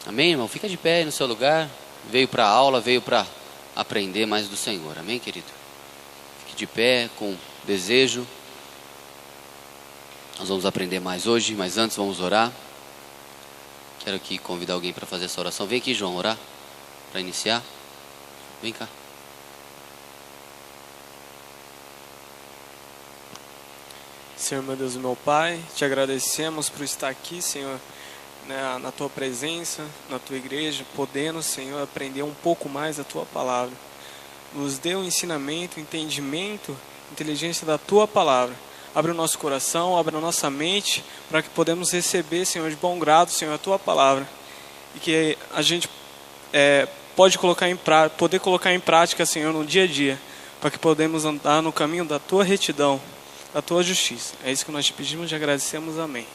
Amém, irmão? Fica de pé aí no seu lugar. Veio para a aula, veio para aprender mais do Senhor. Amém, querido? Fique de pé com desejo. Nós vamos aprender mais hoje, mas antes vamos orar. Quero aqui convidar alguém para fazer essa oração. Vem aqui, João, orar para iniciar. Vem cá. Senhor, meu Deus e meu Pai, te agradecemos por estar aqui, Senhor, na Tua presença, na Tua igreja, podendo, Senhor, aprender um pouco mais a Tua palavra. Nos dê o ensinamento, entendimento, inteligência da Tua palavra. Abre o nosso coração, abre a nossa mente, para que podemos receber, Senhor, de bom grado, Senhor, a Tua palavra. E que a gente poder colocar em prática, Senhor, no dia a dia, para que podemos andar no caminho da Tua retidão, da Tua justiça. É isso que nós te pedimos e agradecemos. Amém.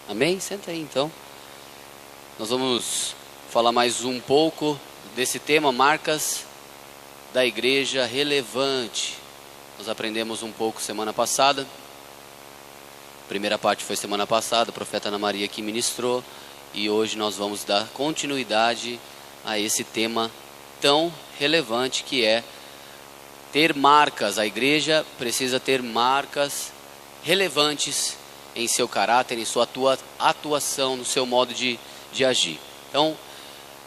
Amém? Senta aí então. Nós vamos falar mais um pouco desse tema, marcas da igreja relevante. Nós aprendemos um pouco semana passada. A primeira parte foi semana passada, a profeta Ana Maria que ministrou. E hoje nós vamos dar continuidade a esse tema tão relevante que é ter marcas. A igreja precisa ter marcas relevantes em seu caráter, em sua atuação, no seu modo de agir. Então,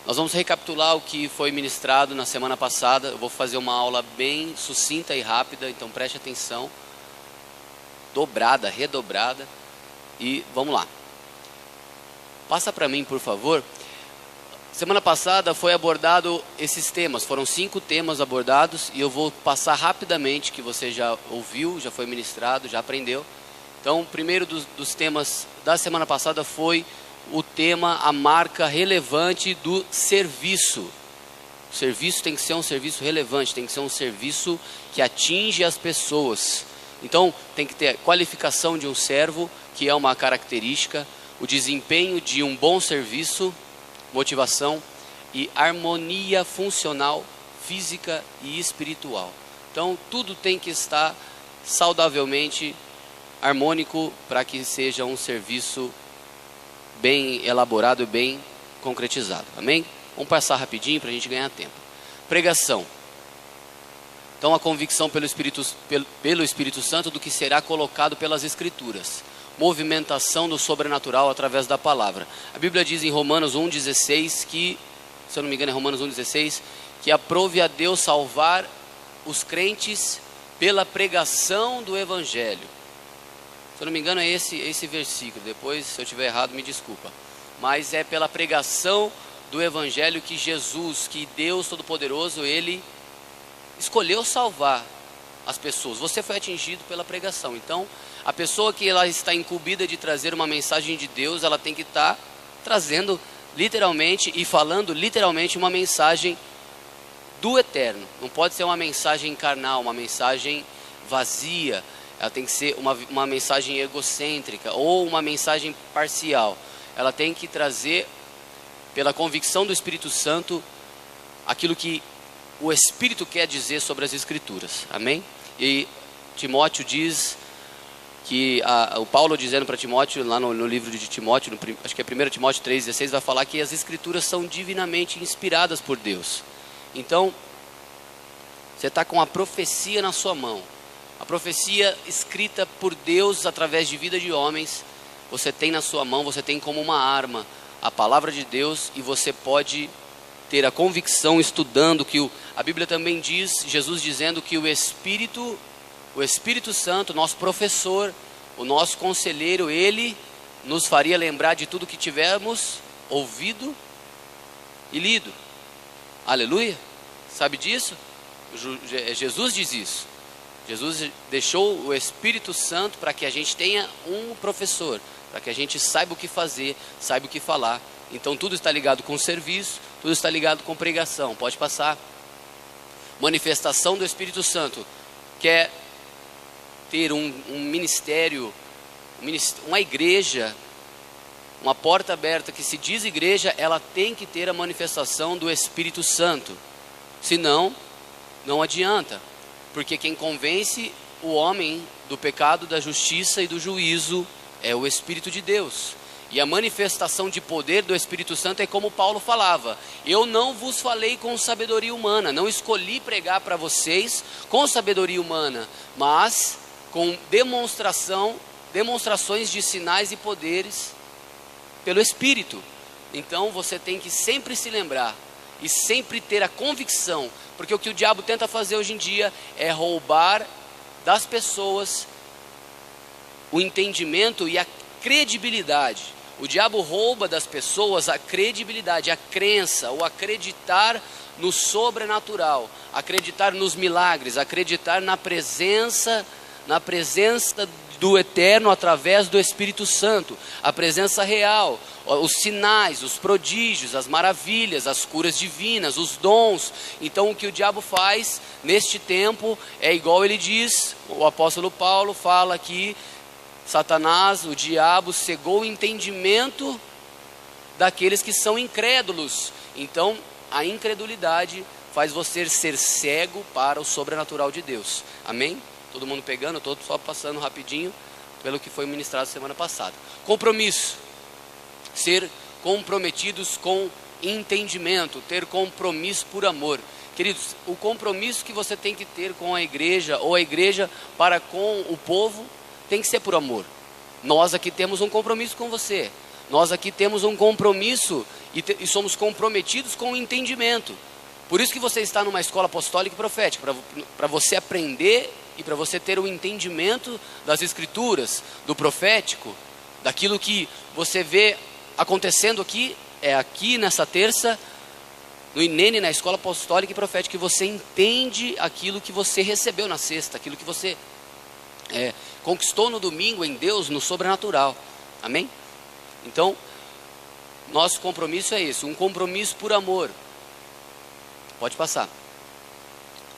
nós vamos recapitular o que foi ministrado na semana passada. Eu vou fazer uma aula bem sucinta e rápida, então preste atenção. Redobrada. E vamos lá. Passa para mim, por favor. Semana passada foi abordado esses temas, foram 5 temas abordados e eu vou passar rapidamente, que você já ouviu, já foi ministrado, já aprendeu. Então, o primeiro dos temas da semana passada foi o tema, a marca relevante do serviço. O serviço tem que ser um serviço relevante, tem que ser um serviço que atinge as pessoas. Então, tem que ter a qualificação de um servo, que é uma característica, o desempenho de um bom serviço, motivação e harmonia funcional, física e espiritual. Então, tudo tem que estar saudavelmente harmônico para que seja um serviço bem elaborado e bem concretizado. Amém? Vamos passar rapidinho para a gente ganhar tempo. Pregação. Então, a convicção pelo Espírito Santo do que será colocado pelas Escrituras. Movimentação do sobrenatural através da palavra. A Bíblia diz em Romanos 1,16 que, se eu não me engano é Romanos 1,16, que aprove a Deus salvar os crentes pela pregação do Evangelho. Se eu não me engano é esse versículo, depois se eu estiver errado me desculpa. Mas é pela pregação do Evangelho que Jesus, que Deus Todo-Poderoso, Ele escolheu salvar as pessoas. Você foi atingido pela pregação. Então, a pessoa que ela está incumbida de trazer uma mensagem de Deus, ela tem que estar trazendo literalmente e falando literalmente uma mensagem do eterno. Não pode ser uma mensagem carnal, uma mensagem vazia. Ela tem que ser uma mensagem egocêntrica ou uma mensagem parcial. Ela tem que trazer, pela convicção do Espírito Santo, aquilo que o Espírito quer dizer sobre as Escrituras. Amém? E Timóteo diz que o Paulo dizendo para Timóteo, lá no livro de Timóteo, acho que é 1 Timóteo 3,16, vai falar que as Escrituras são divinamente inspiradas por Deus. Então, você está com a profecia na sua mão, a profecia escrita por Deus através de vida de homens, você tem na sua mão, você tem como uma arma a palavra de Deus e você pode ter a convicção estudando que a Bíblia também diz, Jesus dizendo que o Espírito Santo, nosso professor, o nosso conselheiro, ele nos faria lembrar de tudo que tivemos ouvido e lido. Aleluia? Sabe disso? Jesus diz isso. Jesus deixou o Espírito Santo para que a gente tenha um professor, para que a gente saiba o que fazer, saiba o que falar. Então tudo está ligado com serviço, tudo está ligado com pregação. Pode passar. Manifestação do Espírito Santo. Quer ter um ministério, uma igreja, uma porta aberta que se diz igreja, ela tem que ter a manifestação do Espírito Santo. Senão, não adianta. Porque quem convence o homem do pecado, da justiça e do juízo é o Espírito de Deus. E a manifestação de poder do Espírito Santo é como Paulo falava: eu não vos falei com sabedoria humana, não escolhi pregar para vocês com sabedoria humana, mas com demonstrações de sinais e poderes pelo Espírito. Então você tem que sempre se lembrar e sempre ter a convicção, porque o que o diabo tenta fazer hoje em dia é roubar das pessoas o entendimento e a credibilidade. O diabo rouba das pessoas a credibilidade, a crença, o acreditar no sobrenatural, acreditar nos milagres, acreditar na presença do Eterno através do Espírito Santo, a presença real, os sinais, os prodígios, as maravilhas, as curas divinas, os dons. Então o que o diabo faz neste tempo é igual ele diz, o apóstolo Paulo fala que Satanás, o diabo, cegou o entendimento daqueles que são incrédulos. Então a incredulidade faz você ser cego para o sobrenatural de Deus. Amém? Todo mundo pegando? Eu estou só passando rapidinho pelo que foi ministrado semana passada. Compromisso. Ser comprometidos com entendimento, ter compromisso por amor. Queridos, o compromisso que você tem que ter com a igreja, ou a igreja para com o povo, tem que ser por amor. Nós aqui temos um compromisso com você. Nós aqui temos um compromisso e somos comprometidos com o entendimento. Por isso que você está numa escola apostólica e profética, para você aprender e para você ter o entendimento das escrituras, do profético, daquilo que você vê acontecendo aqui, aqui nessa terça, no INENE, na escola apostólica e profética, que você entende aquilo que você recebeu na sexta, aquilo que você conquistou no domingo em Deus, no sobrenatural. Amém? Então, nosso compromisso é esse, um compromisso por amor. Pode passar.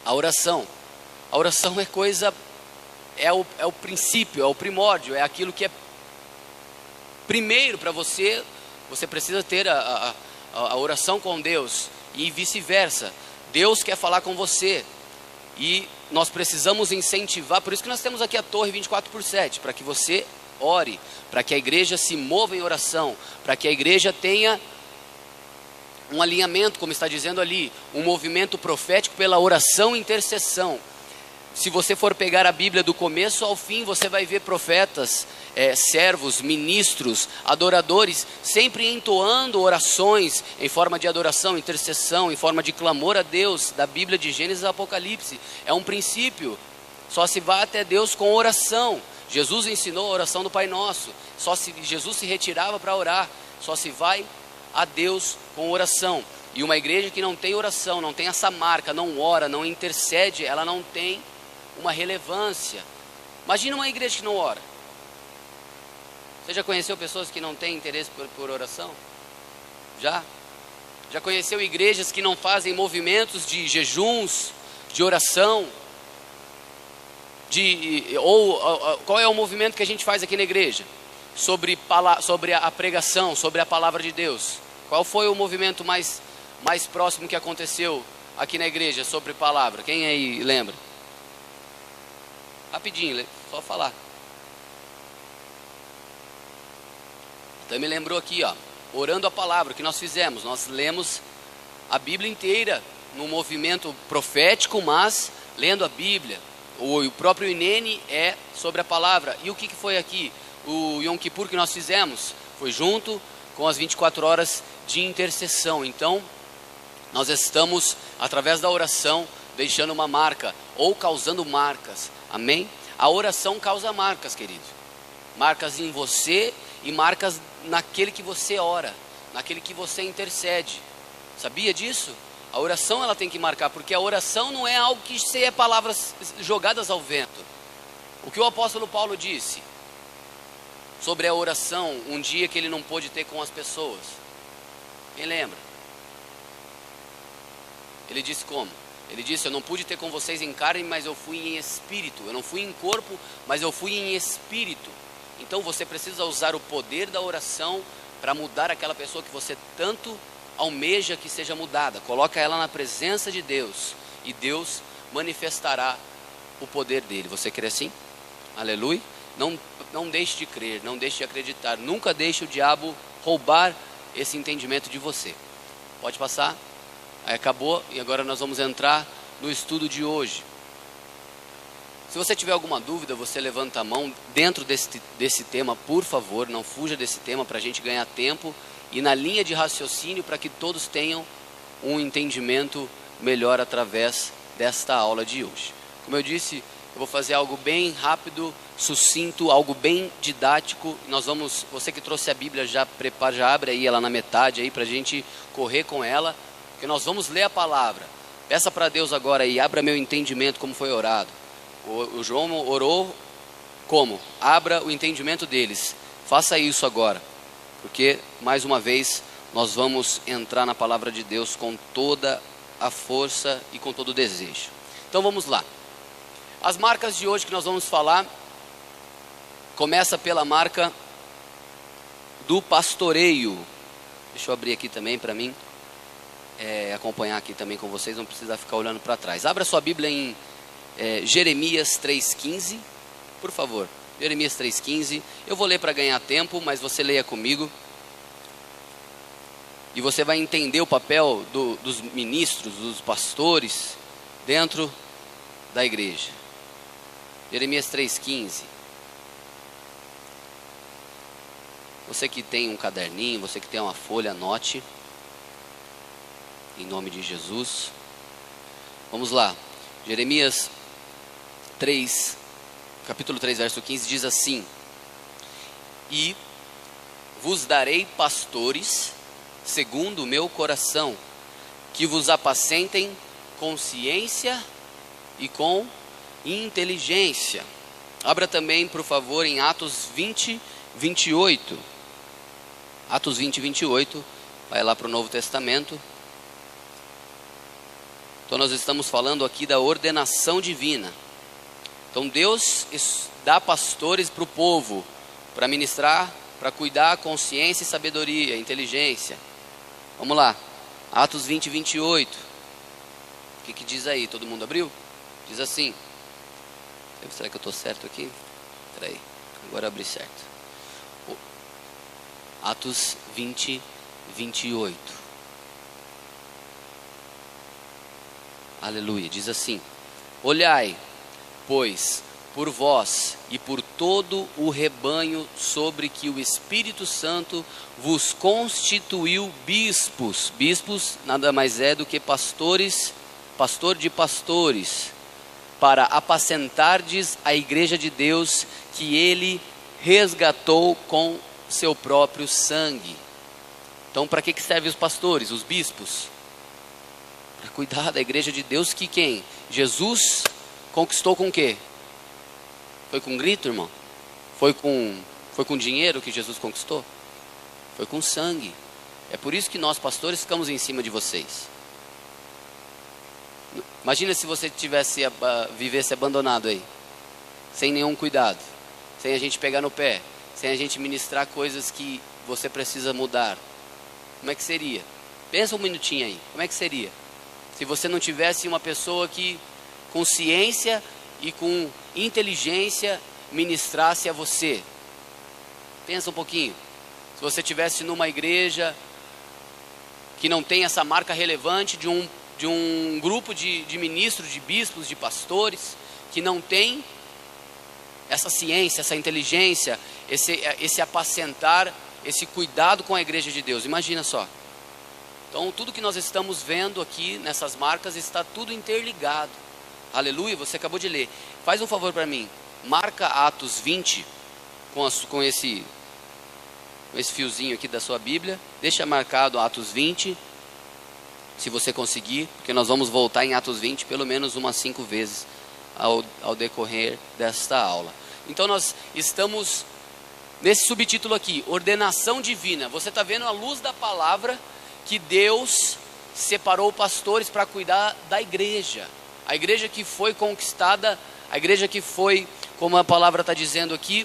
A oração é coisa, é o princípio, é o primórdio, é aquilo que é primeiro para você. Você precisa ter a oração com Deus e vice-versa. Deus quer falar com você e nós precisamos incentivar. Por isso que nós temos aqui a torre 24/7, para que você ore, para que a igreja se mova em oração, para que a igreja tenha um alinhamento, como está dizendo ali, um movimento profético pela oração e intercessão. Se você for pegar a Bíblia do começo ao fim, você vai ver profetas, servos, ministros, adoradores, sempre entoando orações em forma de adoração, intercessão, em forma de clamor a Deus, da Bíblia de Gênesis a Apocalipse. É um princípio, só se vai até Deus com oração. Jesus ensinou a oração do Pai Nosso, Jesus se retirava para orar, só se vai a Deus com oração. E uma igreja que não tem oração, não tem essa marca, não ora, não intercede, ela não tem uma relevância. Imagina uma igreja que não ora. Você já conheceu pessoas que não têm interesse por oração? Já conheceu igrejas que não fazem movimentos de jejuns, de oração? Qual é o movimento que a gente faz aqui na igreja? Sobre a pregação, sobre a palavra de Deus. Qual foi o movimento mais próximo que aconteceu aqui na igreja sobre palavra? Quem aí lembra? Rapidinho, só falar. Então me lembrou aqui, orando a palavra, o que nós fizemos? Nós lemos a Bíblia inteira, num movimento profético, mas lendo a Bíblia. O próprio INENE é sobre a palavra. E o que foi aqui? O Yom Kippur que nós fizemos foi junto com as 24 horas de intercessão. Então, nós estamos, através da oração, deixando uma marca, ou causando marcas. Amém? A oração causa marcas, querido. Marcas em você e marcas naquele que você ora, naquele que você intercede. Sabia disso? A oração ela tem que marcar, porque a oração não é algo que seja palavras jogadas ao vento. O que o apóstolo Paulo disse sobre a oração, um dia que ele não pôde ter com as pessoas? Quem lembra? Ele disse como? Ele disse: eu não pude ter com vocês em carne, mas eu fui em espírito. Eu não fui em corpo, mas eu fui em espírito. Então você precisa usar o poder da oração para mudar aquela pessoa que você tanto almeja que seja mudada. Coloca ela na presença de Deus e Deus manifestará o poder dele. Você crê assim? Aleluia. não deixe de crer, não deixe de acreditar. Nunca deixe o diabo roubar esse entendimento de você. Pode passar? Aí acabou e agora nós vamos entrar no estudo de hoje. Se você tiver alguma dúvida, você levanta a mão dentro desse tema, por favor, não fuja desse tema para a gente ganhar tempo e na linha de raciocínio para que todos tenham um entendimento melhor através desta aula de hoje. Como eu disse, eu vou fazer algo bem rápido, sucinto, algo bem didático. Nós vamos, você que trouxe a Bíblia já prepara, já abre aí ela na metade aí para a gente correr com ela, porque nós vamos ler a palavra. Peça para Deus agora aí, abra meu entendimento como foi orado. O João orou como? Abra o entendimento deles. Faça isso agora, porque mais uma vez nós vamos entrar na palavra de Deus com toda a força e com todo o desejo. Então vamos lá. As marcas de hoje que nós vamos falar, começa pela marca do pastoreio. Deixa eu abrir aqui também para mim acompanhar aqui também com vocês, não precisa ficar olhando para trás. Abra sua Bíblia em Jeremias 3,15, por favor. Jeremias 3,15. Eu vou ler para ganhar tempo, mas você leia comigo. E você vai entender o papel dos ministros, dos pastores, dentro da igreja. Jeremias 3,15. Você que tem um caderninho, você que tem uma folha, anote. Em nome de Jesus. Vamos lá. Jeremias 3, capítulo 3, verso 15, diz assim: E vos darei pastores segundo o meu coração, que vos apacentem com ciência e com inteligência. Abra também, por favor, em Atos 20, 28. Atos 20, 28. Vai lá para o Novo Testamento. Então nós estamos falando aqui da ordenação divina. Então Deus dá pastores para o povo, para ministrar, para cuidar com ciência e sabedoria, inteligência. Vamos lá, Atos 20, 28. O que diz aí? Todo mundo abriu? Diz assim. Será que eu estou certo aqui? Espera aí, agora eu abri certo. Atos 20, 28. Aleluia, diz assim: Olhai, pois, por vós e por todo o rebanho sobre que o Espírito Santo vos constituiu bispos. Bispos nada mais é do que pastores, pastor de pastores, para apacentardes a igreja de Deus que ele resgatou com seu próprio sangue. Então para que servem os pastores, os bispos? Para cuidar da igreja de Deus que quem? Jesus conquistou com o quê? Foi com grito, irmão? Foi com dinheiro que Jesus conquistou? Foi com sangue. É por isso que nós pastores ficamos em cima de vocês. Imagina se você vivesse abandonado aí, sem nenhum cuidado, sem a gente pegar no pé, sem a gente ministrar coisas que você precisa mudar. Como é que seria? Pensa um minutinho aí, como é que seria? Se você não tivesse uma pessoa que com ciência e com inteligência ministrasse a você. Pensa um pouquinho. Se você estivesse numa igreja que não tem essa marca relevante de um grupo de ministros, de bispos, de pastores, que não tem essa ciência, essa inteligência, esse apacentar, esse cuidado com a igreja de Deus. Imagina só. Então tudo que nós estamos vendo aqui nessas marcas está tudo interligado. Aleluia, você acabou de ler. Faz um favor para mim. Marca Atos 20 com esse fiozinho aqui da sua Bíblia. Deixa marcado Atos 20, se você conseguir, porque nós vamos voltar em Atos 20 pelo menos umas 5 vezes ao decorrer desta aula. Então nós estamos nesse subtítulo aqui, ordenação divina. Você está vendo à luz da palavra que Deus separou pastores para cuidar da igreja. A igreja que foi conquistada, a igreja que foi, como a palavra está dizendo aqui,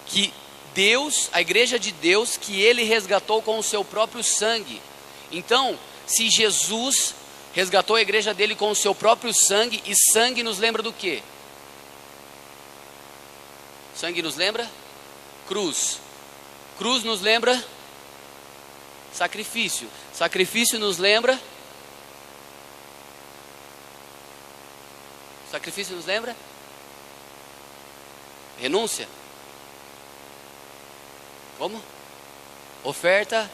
que Deus, a igreja de Deus, que ele resgatou com o seu próprio sangue. Então, se Jesus resgatou a igreja dele com o seu próprio sangue, e sangue nos lembra do quê? Sangue nos lembra? Cruz. Cruz nos lembra? Sacrifício. Sacrifício nos lembra? Sacrifício nos lembra? Renúncia? Como? Oferta?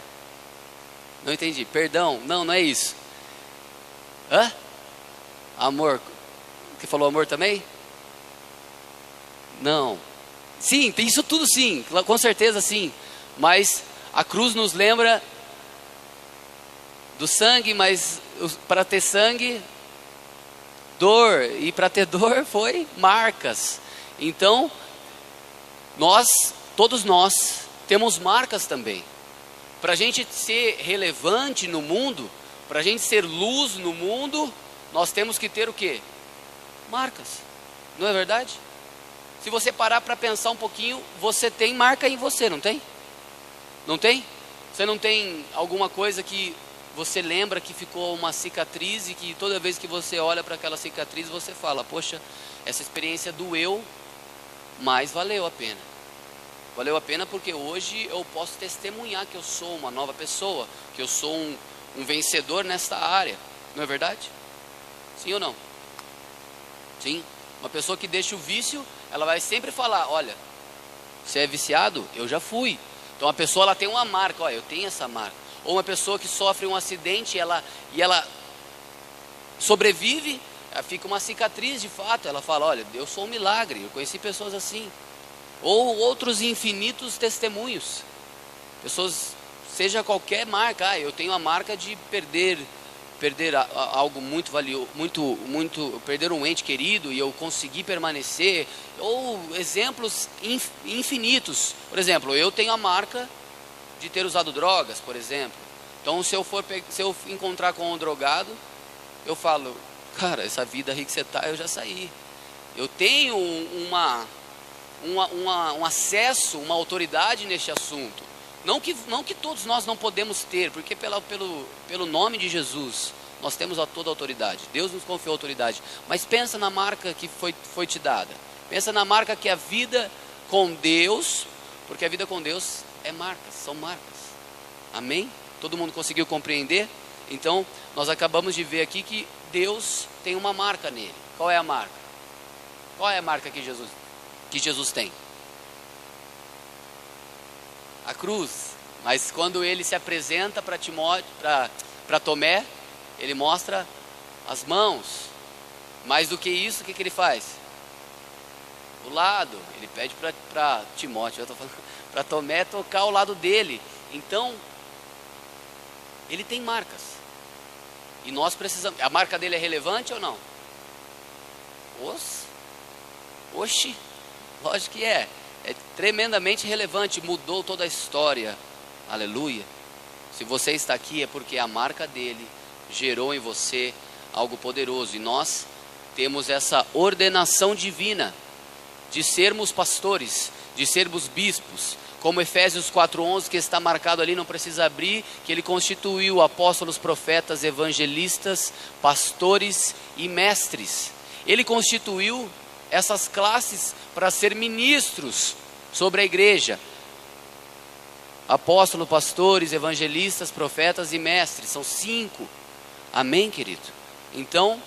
Não entendi. Perdão? Não, não é isso. Hã? Amor? Você falou amor também? Não. Sim, tem isso tudo sim, com certeza sim. Mas a cruz nos lembra do sangue, mas para ter sangue, dor. E para ter dor foi marcas. Então, todos nós temos marcas também. Para a gente ser relevante no mundo, para a gente ser luz no mundo, nós temos que ter o quê? Marcas. Não é verdade? Se você parar para pensar um pouquinho, você tem marca em você, não tem? Não tem? Você não tem alguma coisa que você lembra que ficou uma cicatriz e que toda vez que você olha para aquela cicatriz você fala, poxa, essa experiência doeu, mas valeu a pena. Valeu a pena porque hoje eu posso testemunhar que eu sou uma nova pessoa, que eu sou um vencedor nesta área. Não é verdade? Sim ou não? Sim. Uma pessoa que deixa o vício, ela vai sempre falar, olha, você é viciado? Eu já fui. Então a pessoa ela tem uma marca, olha, eu tenho essa marca. Ou uma pessoa que sofre um acidente e ela sobrevive, fica uma cicatriz de fato. Ela fala, olha, eu sou um milagre, eu conheci pessoas assim. Ou outros infinitos testemunhos. Pessoas, seja qualquer marca, eu tenho a marca de perder algo muito valioso, perder um ente querido e eu consegui permanecer. Ou exemplos infinitos. Por exemplo, eu tenho a marca de ter usado drogas, por exemplo. Então se eu encontrar com um drogado, eu falo, cara, essa vida aí que você está, eu já saí. Eu tenho um acesso, uma autoridade neste assunto. Não que todos nós não podemos ter, porque pelo nome de Jesus, nós temos toda a autoridade. Deus nos confiou a autoridade. Mas pensa na marca que foi te dada. Pensa na marca que a vida com Deus, porque a vida com Deus é marcas, são marcas. Amém? Todo mundo conseguiu compreender? Então, nós acabamos de ver aqui que Deus tem uma marca nele. Qual é a marca? Qual é a marca que Jesus tem? A cruz. Mas quando ele se apresenta para Tomé, ele mostra as mãos. Mais do que isso, o que ele faz? O lado. Ele pede para Timóteo, para Tomé tocar o lado dele. Então, ele tem marcas. E nós precisamos. A marca dele é relevante ou não? Oxi, lógico que é. É tremendamente relevante, mudou toda a história. Aleluia. Se você está aqui é porque a marca dele gerou em você algo poderoso. E nós temos essa ordenação divina de sermos pastores, de sermos bispos. Como Efésios 4:11, que está marcado ali, não precisa abrir, que ele constituiu apóstolos, profetas, evangelistas, pastores e mestres. Ele constituiu essas classes para ser ministros sobre a igreja. Apóstolos, pastores, evangelistas, profetas e mestres. São 5. Amém, querido? Então,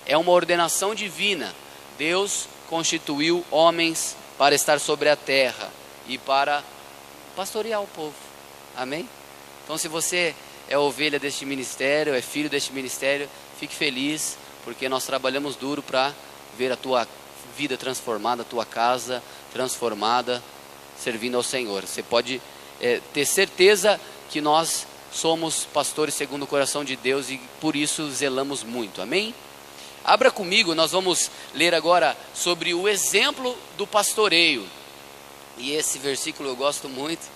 é uma ordenação divina. Deus constituiu homens para estar sobre a terra e para pastorear o povo. Amém? Então, se você é ovelha deste ministério, é filho deste ministério, fique feliz, porque nós trabalhamos duro para ver a tua vida transformada, a tua casa transformada, servindo ao Senhor. Você pode ter certeza que nós somos pastores segundo o coração de Deus e por isso zelamos muito. Amém? Abra comigo, nós vamos ler agora sobre o exemplo do pastoreio. E esse versículo eu gosto muito.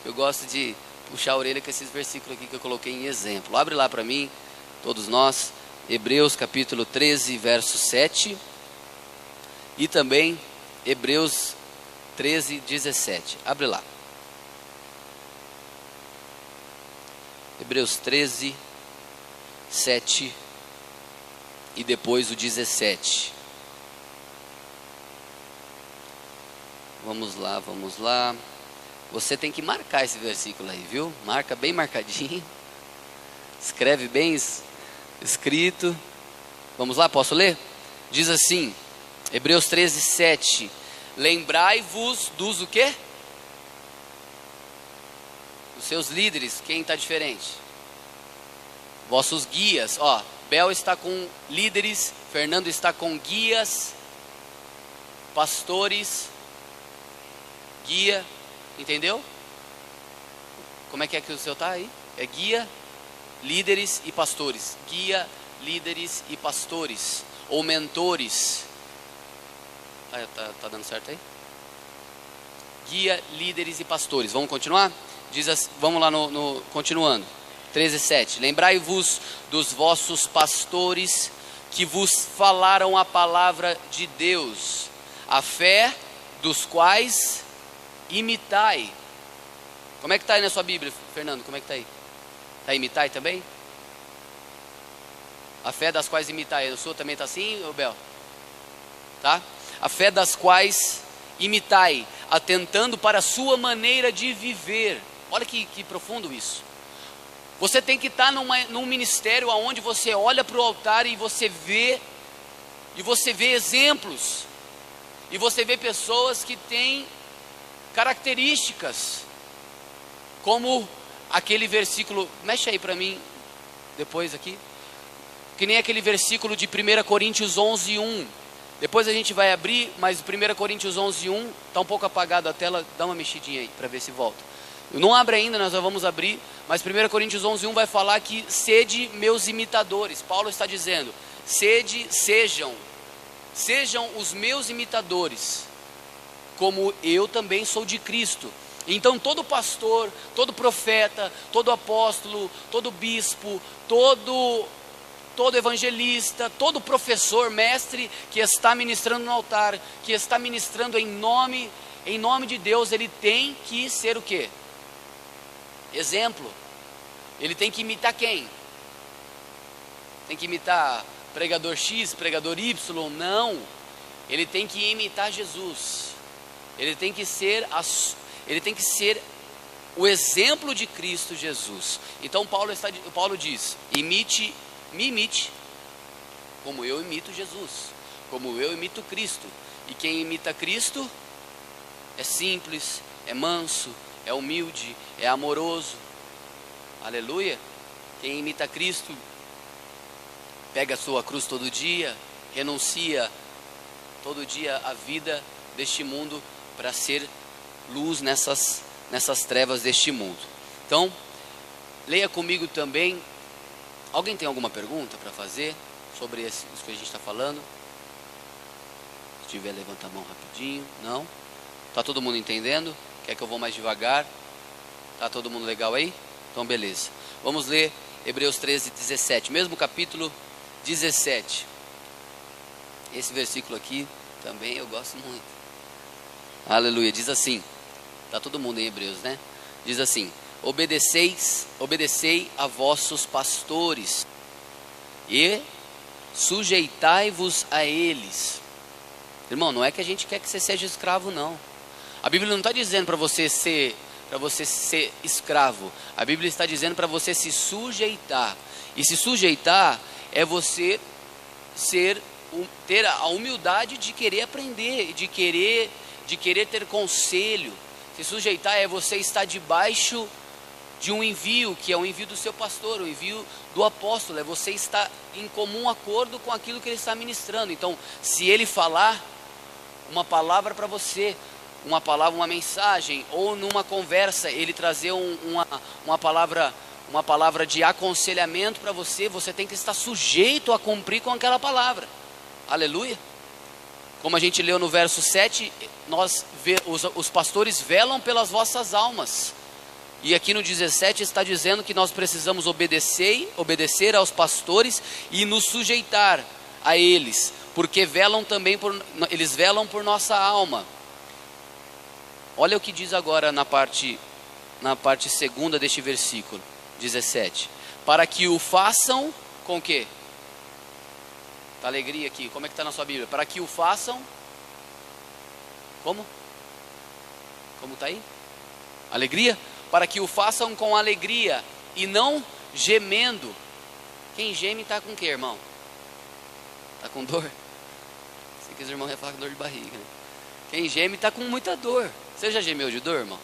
Eu gosto de puxar a orelha com esses versículos aqui que eu coloquei em exemplo. Abre lá para mim, todos nós, Hebreus capítulo 13, verso 7. E também Hebreus 13, 17. Abre lá. Hebreus 13, 7 e depois o 17. Vamos lá, vamos lá. Você tem que marcar esse versículo aí, viu? Marca bem marcadinho. Escreve bem escrito. Vamos lá, posso ler? Diz assim, Hebreus 13, 7. Lembrai-vos dos o quê? Dos seus líderes. Quem está diferente? Vossos guias. Ó, Bel está com líderes, Fernando está com guias, pastores, guia, entendeu? Como é que o seu está aí? É guia, líderes e pastores. Guia, líderes e pastores. Ou mentores. Tá dando certo aí? Guia, líderes e pastores. Vamos continuar? Diz assim, vamos lá continuando. 13:7. Lembrai-vos dos vossos pastores que vos falaram a palavra de Deus, a fé dos quais imitai. Como é que está aí na sua Bíblia, Fernando? Como é que está aí? Está imitai também? A fé das quais imitai. O senhor também está assim, Bel? Tá? A fé das quais imitai, atentando para a sua maneira de viver. Olha que profundo isso. Você tem que estar num ministério onde você olha para o altar e você vê exemplos, e você vê pessoas que têm características, como aquele versículo, mexe aí para mim, depois aqui, que nem aquele versículo de 1 Coríntios 11:1, depois a gente vai abrir, mas 1 Coríntios 11:1, está um pouco apagado a tela, dá uma mexidinha aí, para ver se volta. Não abre ainda, nós já vamos abrir, mas 1 Coríntios 11:1 vai falar que sede meus imitadores. Paulo está dizendo, sejam os meus imitadores, como eu também sou de Cristo. Então todo pastor, todo profeta, todo apóstolo, todo bispo, todo evangelista, todo professor, mestre que está ministrando no altar, que está ministrando em nome de Deus, ele tem que ser o quê? Exemplo. Ele tem que imitar quem? Tem que imitar pregador X, pregador Y? Não. Ele tem que imitar Jesus. Ele tem que ser o exemplo de Cristo Jesus. Então Paulo diz, me imite, como eu imito Jesus, como eu imito Cristo. E quem imita Cristo é simples, é manso, é humilde, é amoroso. Aleluia. Quem imita Cristo pega a sua cruz todo dia, renuncia todo dia a vida deste mundo para ser luz nessas trevas deste mundo. Então, leia comigo também. Alguém tem alguma pergunta para fazer sobre isso que a gente está falando? Se tiver, levanta a mão rapidinho. Não? Está todo mundo entendendo? Quer que eu vou mais devagar? Está todo mundo legal aí? Então beleza. Vamos ler Hebreus 13:17, mesmo capítulo 17. Esse versículo aqui também eu gosto muito. Aleluia. Diz assim, está todo mundo em Hebreus, né? Diz assim, obedecei a vossos pastores e sujeitai-vos a eles. Irmão, não é que a gente quer que você seja escravo, não. A Bíblia não está dizendo para você ser escravo. A Bíblia está dizendo para você se sujeitar. E se sujeitar é você ter a humildade de querer aprender, de querer ter conselho. Se sujeitar é você estar debaixo de um envio, que é o envio do seu pastor, o envio do apóstolo. É você estar em comum acordo com aquilo que ele está ministrando. Então, se ele falar uma palavra para você, uma mensagem, ou numa conversa ele trazer uma palavra de aconselhamento para você, você tem que estar sujeito a cumprir com aquela palavra. Aleluia. Como a gente leu no verso 7, os pastores velam pelas vossas almas. E aqui no 17 está dizendo que nós precisamos obedecer aos pastores e nos sujeitar a eles, porque eles velam por nossa alma. Olha o que diz agora na parte segunda deste versículo 17. Para que o façam com o quê? Tá alegria aqui. Como é que está na sua Bíblia? Para que o façam como? Como está aí? Alegria? Para que o façam com alegria e não gemendo. Quem geme está com o que, irmão? Está com dor? Sei que os irmãos falam com dor de barriga, né? Quem geme está com muita dor. Você já gemeu de dor, irmão?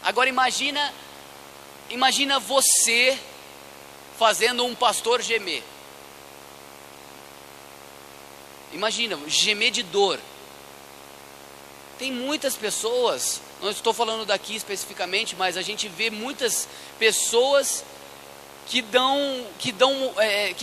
Agora imagina você fazendo um pastor gemer. Imagina, gemer de dor. Tem muitas pessoas, não estou falando daqui especificamente, mas a gente vê muitas pessoas que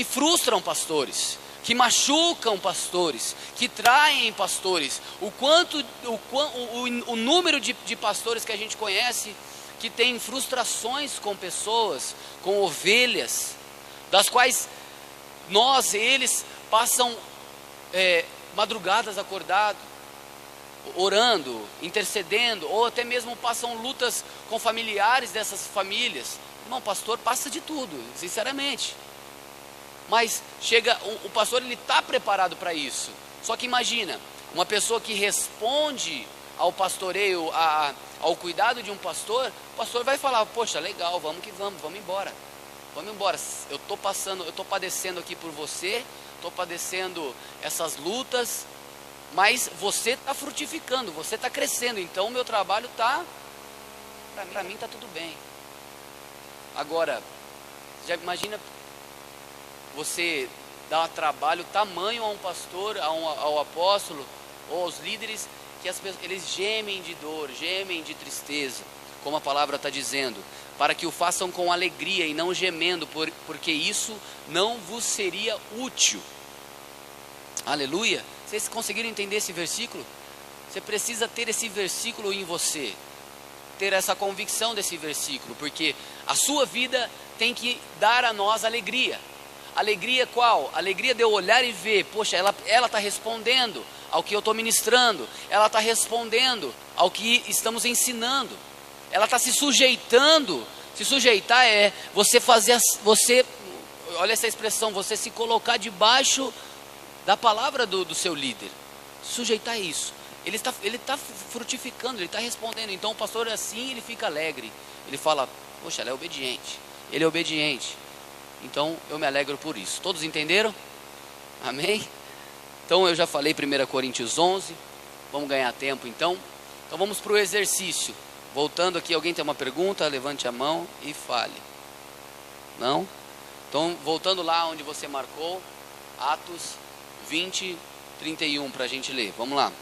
frustram pastores, que machucam pastores, que traem pastores. O número de pastores que a gente conhece que tem frustrações com pessoas, com ovelhas, das quais eles passam madrugadas acordados, orando, intercedendo, ou até mesmo passam lutas com familiares dessas famílias. Irmão, pastor passa de tudo, sinceramente. Mas o pastor, ele está preparado para isso. Só que imagina, uma pessoa que responde ao pastoreio, ao cuidado de um pastor, o pastor vai falar: poxa, legal, vamos embora. Vamos embora, eu estou padecendo aqui por você, estou padecendo essas lutas, mas você está frutificando, você está crescendo, então o meu trabalho está, para mim está tudo bem. Agora, já imagina você dar um trabalho tamanho a um pastor, ao apóstolo, ou aos líderes, que eles gemem de dor, gemem de tristeza, como a palavra está dizendo, para que o façam com alegria e não gemendo, porque isso não vos seria útil. Aleluia. Vocês conseguiram entender esse versículo? Você precisa ter esse versículo em você, ter essa convicção desse versículo, porque a sua vida tem que dar a nós alegria. Alegria qual? Alegria de eu olhar e ver: poxa, ela está respondendo ao que eu estou ministrando, ela está respondendo ao que estamos ensinando, ela está se sujeitando. Se sujeitar é você olha essa expressão, você se colocar debaixo da palavra do seu líder. Sujeitar é isso. Ele está frutificando, ele está respondendo. Então o pastor, assim, ele fica alegre. Ele fala: poxa, ela é obediente, ele é obediente, então eu me alegro por isso. Todos entenderam? Amém? Então eu já falei 1 Coríntios 11. Vamos ganhar tempo então. Então vamos para o exercício. Voltando aqui, alguém tem uma pergunta? Levante a mão e fale. Não? Então voltando lá onde você marcou, Atos 20, 31, para a gente ler. Vamos lá.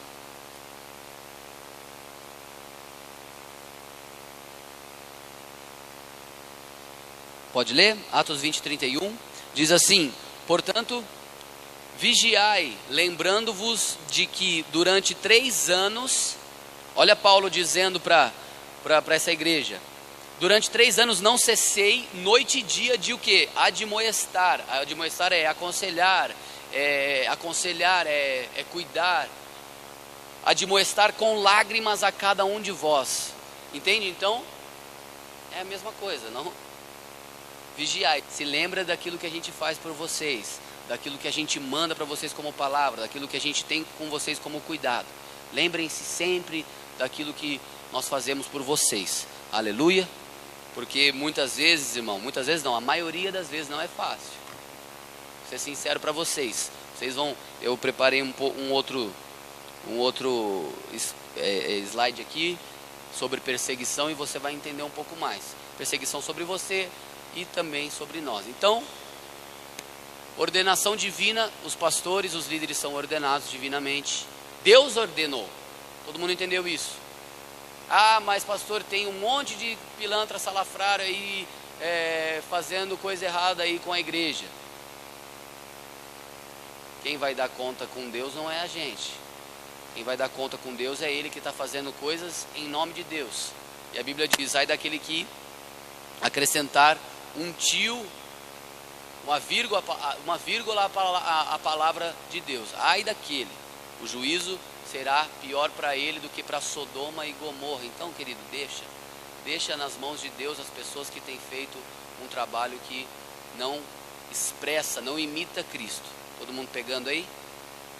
Pode ler? Atos 20, 31. Diz assim: portanto, vigiai, lembrando-vos de que durante 3 anos, olha Paulo dizendo para essa igreja: durante 3 anos não cessei noite e dia de o que? Admoestar. Admoestar é aconselhar, é cuidar. Admoestar com lágrimas a cada um de vós. Entende? Então, é a mesma coisa, não? Vigiai, se lembra daquilo que a gente faz por vocês, daquilo que a gente manda para vocês como palavra, daquilo que a gente tem com vocês como cuidado. Lembrem-se sempre daquilo que nós fazemos por vocês. Aleluia. Porque muitas vezes, irmão, muitas vezes não, a maioria das vezes não é fácil. Vou ser sincero para vocês. Eu preparei um outro slide aqui sobre perseguição e você vai entender um pouco mais. Perseguição sobre você e também sobre nós. Então, ordenação divina, os pastores, os líderes são ordenados divinamente. Deus ordenou. Todo mundo entendeu isso? Ah, mas pastor, tem um monte de pilantra salafrário aí fazendo coisa errada aí com a igreja. Quem vai dar conta com Deus não é a gente. Quem vai dar conta com Deus é Ele que está fazendo coisas em nome de Deus. E a Bíblia diz: ai daquele que acrescentar um tio, uma vírgula à palavra de Deus. Ai daquele, o juízo será pior para ele do que para Sodoma e Gomorra. Então, querido, deixa nas mãos de Deus as pessoas que têm feito um trabalho que não expressa, não imita Cristo. Todo mundo pegando aí?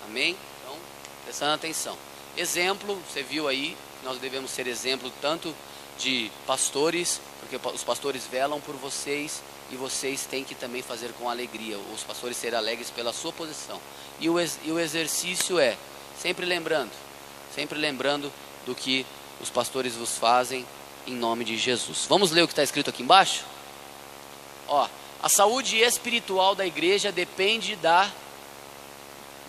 Amém? Então, prestando atenção. Exemplo, você viu aí, nós devemos ser exemplo tanto de pastores, porque os pastores velam por vocês, e vocês têm que também fazer com alegria, os pastores serem alegres pela sua posição. E o exercício é, sempre lembrando do que os pastores vos fazem, em nome de Jesus. Vamos ler o que está escrito aqui embaixo? Ó, a saúde espiritual da igreja depende da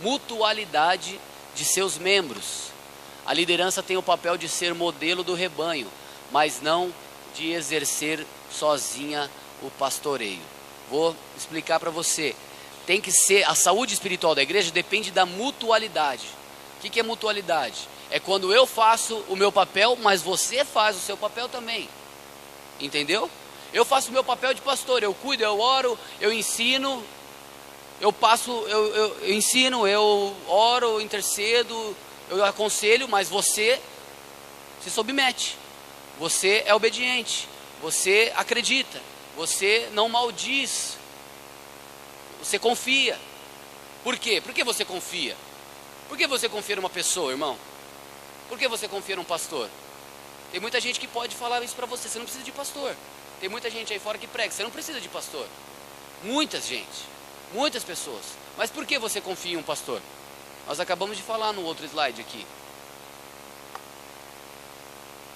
mutualidade de seus membros. A liderança tem o papel de ser modelo do rebanho, mas não de exercer sozinha o pastoreio. Vou explicar para você. Tem que ser, a saúde espiritual da igreja depende da mutualidade. O que é mutualidade? É quando eu faço o meu papel, mas você faz o seu papel também. Entendeu? Eu faço o meu papel de pastor, eu cuido, eu oro, eu ensino, eu ensino, eu oro, eu intercedo, eu aconselho, mas você se submete. Você é obediente, você acredita, você não maldiz, você confia. Por quê? Por que você confia? Por que você confia numa pessoa, irmão? Por que você confia num pastor? Tem muita gente que pode falar isso para você, você não precisa de pastor. Tem muita gente aí fora que prega, você não precisa de pastor. Muita gente, muitas pessoas. Mas por que você confia em um pastor? Nós acabamos de falar no outro slide aqui.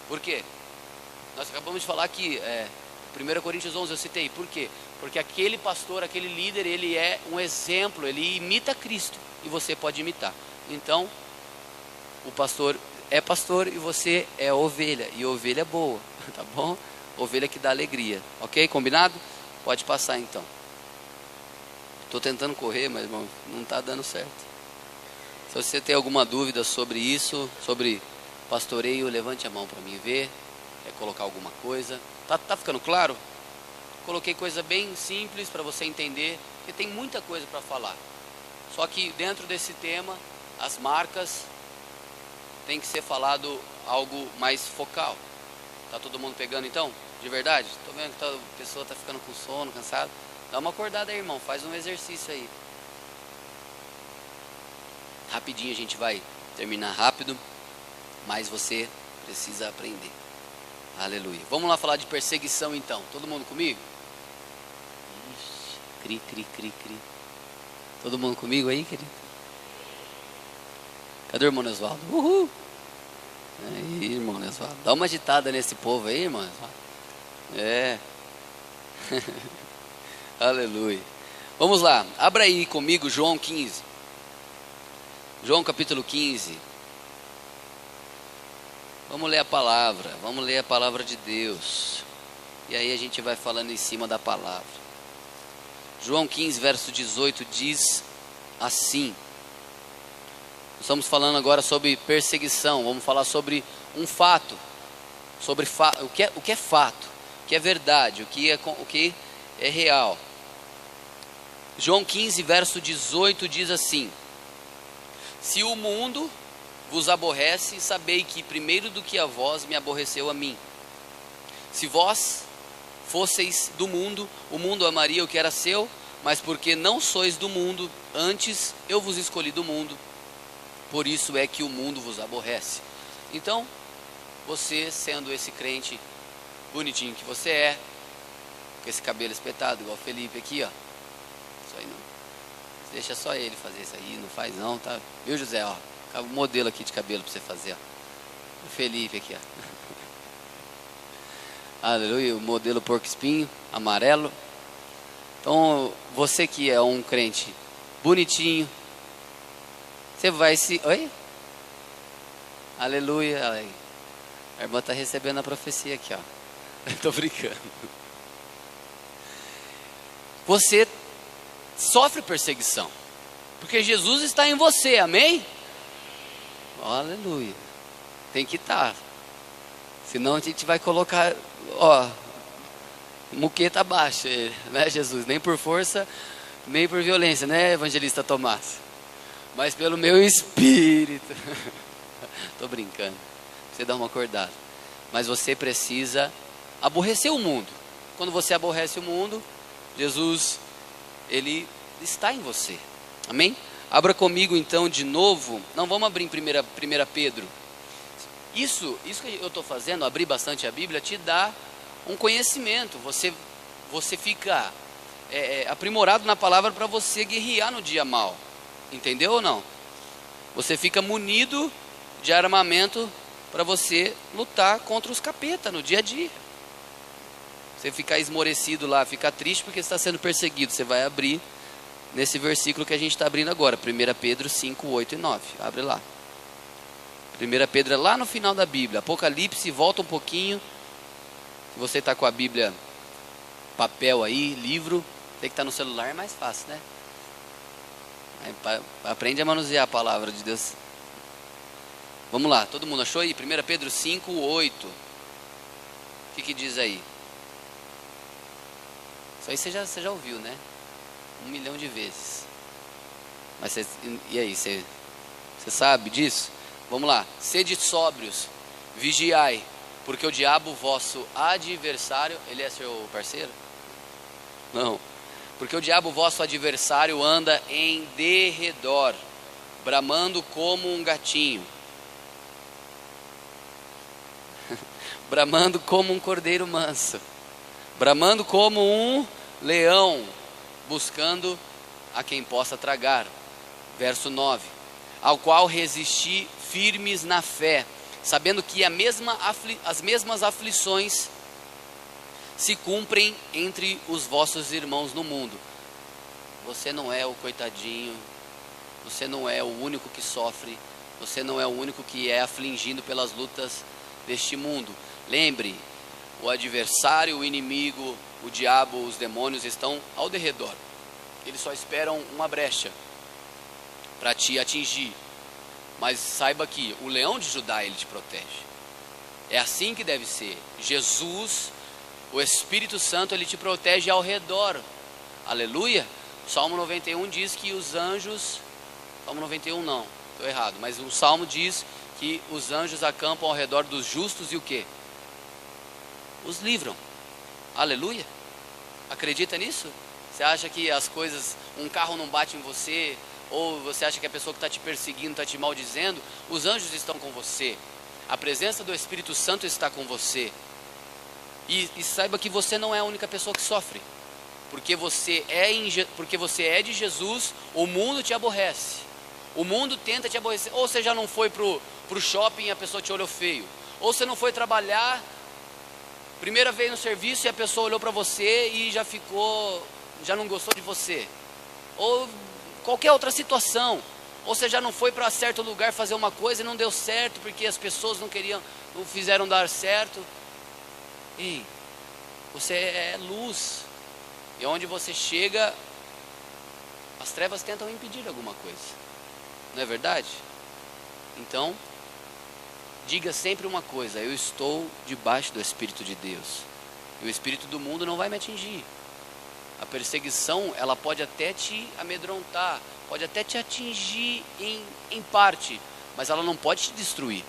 Por quê? Nós acabamos de falar que 1 Coríntios 11 eu citei. Por quê? Porque aquele pastor, aquele líder, ele é um exemplo, ele imita Cristo. E você pode imitar. Então, o pastor é pastor e você é ovelha. E ovelha boa, tá bom? Ovelha que dá alegria. Ok? Combinado? Pode passar então. Estou tentando correr, mas irmão, não está dando certo. Se você tem alguma dúvida sobre isso, sobre pastoreio, levante a mão para mim ver. Quer colocar alguma coisa? Tá ficando claro? Coloquei coisa bem simples para você entender, porque tem muita coisa para falar. Só que dentro desse tema, as marcas, tem que ser falado algo mais focal. Tá todo mundo pegando então? De verdade? Tô vendo que a pessoa tá ficando com sono, cansado. Dá uma acordada aí, irmão, faz um exercício aí. Rapidinho a gente vai terminar rápido, mas você precisa aprender. Aleluia. Vamos lá falar de perseguição então. Todo mundo comigo? Ixi, cri. Todo mundo comigo aí, querido? Cadê o irmão Osvaldo? Uhul! Aí, irmão Osvaldo. Dá uma agitada nesse povo aí, irmão Osvaldo. É. Aleluia. Vamos lá. Abra aí comigo João 15. João capítulo 15. Vamos ler a palavra. Vamos ler a palavra de Deus. E aí a gente vai falando em cima da palavra. João 15, verso 18 diz assim. Estamos falando agora sobre perseguição. Vamos falar sobre um fato. Sobre o que é fato, o que é verdade, o que é real. João 15, verso 18 diz assim: se o mundo vos aborrece, sabei que primeiro do que a vós me aborreceu a mim. Se vós fosseis do mundo, o mundo amaria o que era seu, mas porque não sois do mundo, antes eu vos escolhi do mundo, por isso é que o mundo vos aborrece. Então, você sendo esse crente bonitinho que você é, com esse cabelo espetado, igual o Felipe aqui, ó. Isso aí não. Deixa só ele fazer isso aí, não faz não, tá? Viu, José, ó? O modelo aqui de cabelo para você fazer, ó. O Felipe aqui, ó. Aleluia, o modelo porco espinho, amarelo. Então, você que é um crente bonitinho, você vai se... Oi? Aleluia, aleluia. A irmã está recebendo a profecia aqui, ó. Estou brincando. Você sofre perseguição, porque Jesus está em você, amém? Aleluia. Tem que estar. Senão a gente vai colocar, ó, muqueta abaixo, né, Jesus? Nem por força, nem por violência, né, evangelista Tomás? Mas pelo meu espírito. Estou brincando. Você dá uma acordada. Mas você precisa aborrecer o mundo. Quando você aborrece o mundo, Jesus, Ele está em você. Amém? Abra comigo então de novo. Não, vamos abrir em 1 Pedro. Isso que eu estou fazendo, abrir bastante a Bíblia, te dá um conhecimento. Você fica aprimorado na palavra para você guerrear no dia mal. Entendeu ou não? Você fica munido de armamento para você lutar contra os capeta no dia a dia. Você ficar esmorecido lá, ficar triste porque está sendo perseguido. Você vai abrir nesse versículo que a gente está abrindo agora, 1 Pedro 5, 8 e 9. Abre lá. 1 Pedro é lá no final da Bíblia. Apocalipse, volta um pouquinho. Se você está com a Bíblia, papel aí, livro, tem que estar no celular, é mais fácil, né? Aprende a manusear a palavra de Deus. Vamos lá, todo mundo achou aí? 1 Pedro 5, 8. O que diz aí? Isso aí você já ouviu, né? 1 milhão de vezes. Mas e aí, você sabe disso? Vamos lá. Sede sóbrios, vigiai, porque o diabo vosso adversário... Ele é seu parceiro? Não. Porque o diabo vosso adversário anda em derredor, bramando como um gatinho, bramando como um cordeiro manso, bramando como um leão, buscando a quem possa tragar. Verso 9. Ao qual resisti firmes na fé, sabendo que as mesmas aflições se cumprem entre os vossos irmãos no mundo. Você não é o coitadinho, você não é o único que sofre, você não é o único que é afligido pelas lutas deste mundo. Lembre, o adversário, o inimigo, o diabo, os demônios estão ao derredor. Eles só esperam uma brecha para te atingir. Mas saiba que o leão de Judá, ele te protege. É assim que deve ser. Jesus, o Espírito Santo, ele te protege ao redor. Aleluia. Salmo 91 diz que os anjos... Salmo 91 não, estou errado. Mas o Salmo diz que os anjos acampam ao redor dos justos e o quê? Os livram. Aleluia. Acredita nisso? Você acha que as coisas... Um carro não bate em você... Ou você acha que a pessoa que está te perseguindo, está te maldizendo? Os anjos estão com você. A presença do Espírito Santo está com você. E saiba que você não é a única pessoa que sofre. Porque você é de Jesus, o mundo te aborrece. O mundo tenta te aborrecer. Ou você já não foi pro shopping e a pessoa te olhou feio. Ou você não foi trabalhar, primeira vez no serviço e a pessoa olhou para você e já não gostou de você. Ou qualquer outra situação. Ou você já não foi para certo lugar fazer uma coisa e não deu certo porque as pessoas não fizeram dar certo. Ei, você é luz. E onde você chega, as trevas tentam impedir alguma coisa. Não é verdade? Então, diga sempre uma coisa: eu estou debaixo do Espírito de Deus. E o Espírito do mundo não vai me atingir. A perseguição, ela pode até te amedrontar, pode até te atingir em parte, mas ela não pode te destruir.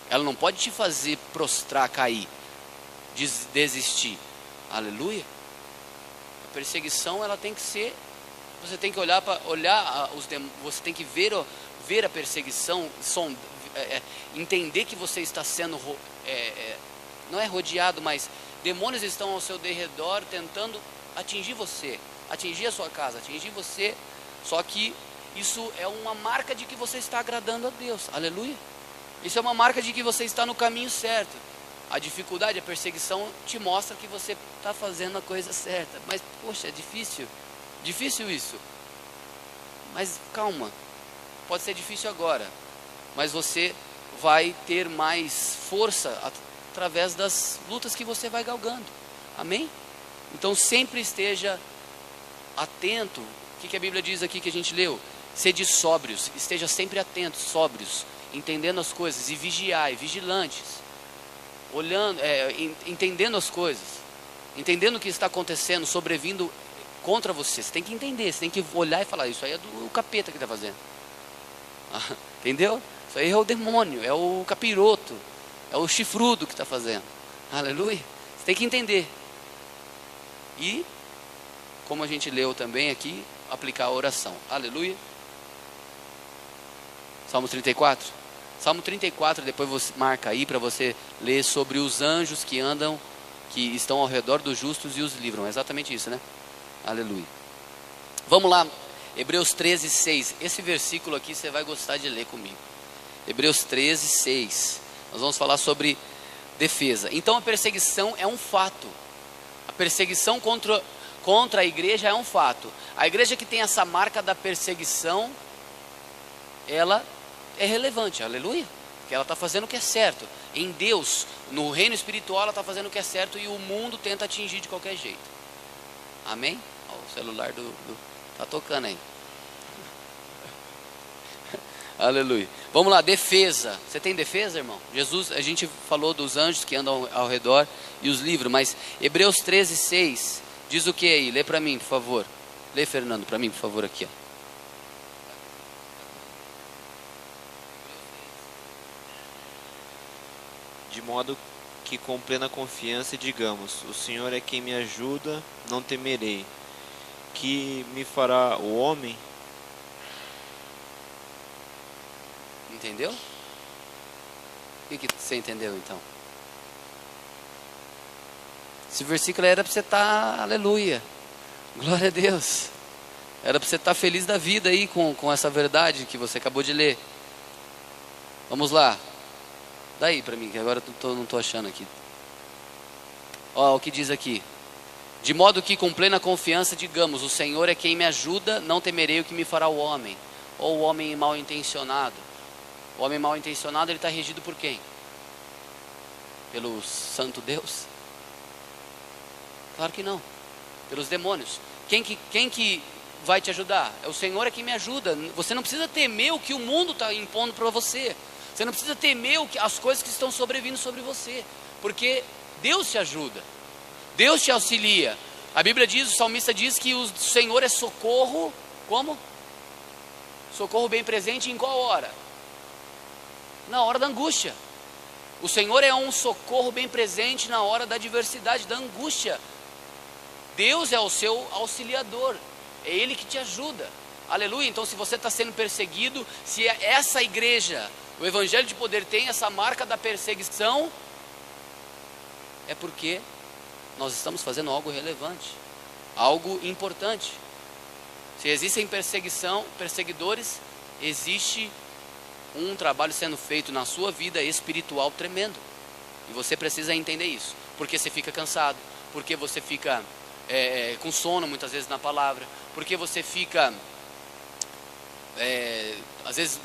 Ela não pode te fazer prostrar, cair, desistir. Aleluia. A perseguição, ela tem que ser... Você tem que você tem que ver a perseguição, entender que você está sendo... não é rodeado, mas demônios estão ao seu derredor tentando atingir você, atingir a sua casa, atingir você. Só que isso é uma marca de que você está agradando a Deus. Aleluia. Isso é uma marca de que você está no caminho certo. A dificuldade, a perseguição te mostra que você está fazendo a coisa certa. Mas, poxa, é difícil isso. Mas calma, pode ser difícil agora, mas você vai ter mais força através das lutas que você vai galgando. Amém? Então sempre esteja atento. O que a Bíblia diz aqui que a gente leu? Sede sóbrios, esteja sempre atento, sóbrios, entendendo as coisas, e vigiai, vigilantes, olhando, entendendo as coisas, entendendo o que está acontecendo, sobrevindo contra você. Você tem que entender, você tem que olhar e falar: isso aí é do capeta que está fazendo. Entendeu? Isso aí é o demônio, é o capiroto, é o chifrudo que está fazendo. Aleluia. Você tem que entender. E, como a gente leu também aqui, aplicar a oração. Aleluia. Salmos 34. Salmo 34, depois você marca aí para você ler sobre os anjos que andam, que estão ao redor dos justos e os livram. É exatamente isso, né? Aleluia. Vamos lá, Hebreus 13, 6. Esse versículo aqui você vai gostar de ler comigo. Hebreus 13, 6. Nós vamos falar sobre defesa. Então a perseguição é um fato. A perseguição contra a igreja é um fato. A igreja que tem essa marca da perseguição, ela é relevante, aleluia. Porque ela está fazendo o que é certo. Em Deus, no reino espiritual, ela está fazendo o que é certo e o mundo tenta atingir de qualquer jeito. Amém? Ó, o celular tá tocando aí. Aleluia. Vamos lá, defesa. Você tem defesa, irmão? Jesus, a gente falou dos anjos que andam ao redor e os livros, mas Hebreus 13, 6 diz o que aí? Lê para mim, por favor. Lê, Fernando, para mim, por favor, aqui, ó. De modo que com plena confiança digamos, o Senhor é quem me ajuda, não temerei. Que me fará o homem? Entendeu? O que você entendeu então? Esse versículo era para você estar, aleluia, glória a Deus. Era para você estar feliz da vida aí com essa verdade que você acabou de ler. Vamos lá. Daí para mim, que agora eu não estou achando aqui. Ó, o que diz aqui. De modo que com plena confiança digamos, o Senhor é quem me ajuda, não temerei o que me fará o homem. Ou o homem mal intencionado. O homem mal intencionado, ele está regido por quem? Pelo santo Deus? Claro que não. Pelos demônios. Quem que vai te ajudar? É o Senhor é quem me ajuda. Você não precisa temer o que o mundo está impondo para você. Você não precisa temer as coisas que estão sobrevindo sobre você. Porque Deus te ajuda. Deus te auxilia. A Bíblia diz, o salmista diz que o Senhor é socorro. Como? Socorro bem presente em qual hora? Na hora da angústia. O Senhor é um socorro bem presente na hora da adversidade, da angústia. Deus é o seu auxiliador. É Ele que te ajuda. Aleluia. Então se você está sendo perseguido, se essa igreja, o Evangelho de Poder tem essa marca da perseguição, é porque nós estamos fazendo algo relevante, algo importante. Se existem perseguidores, existe um trabalho sendo feito na sua vida espiritual tremendo. E você precisa entender isso. Porque você fica cansado, porque você fica com sono muitas vezes na palavra, porque você fica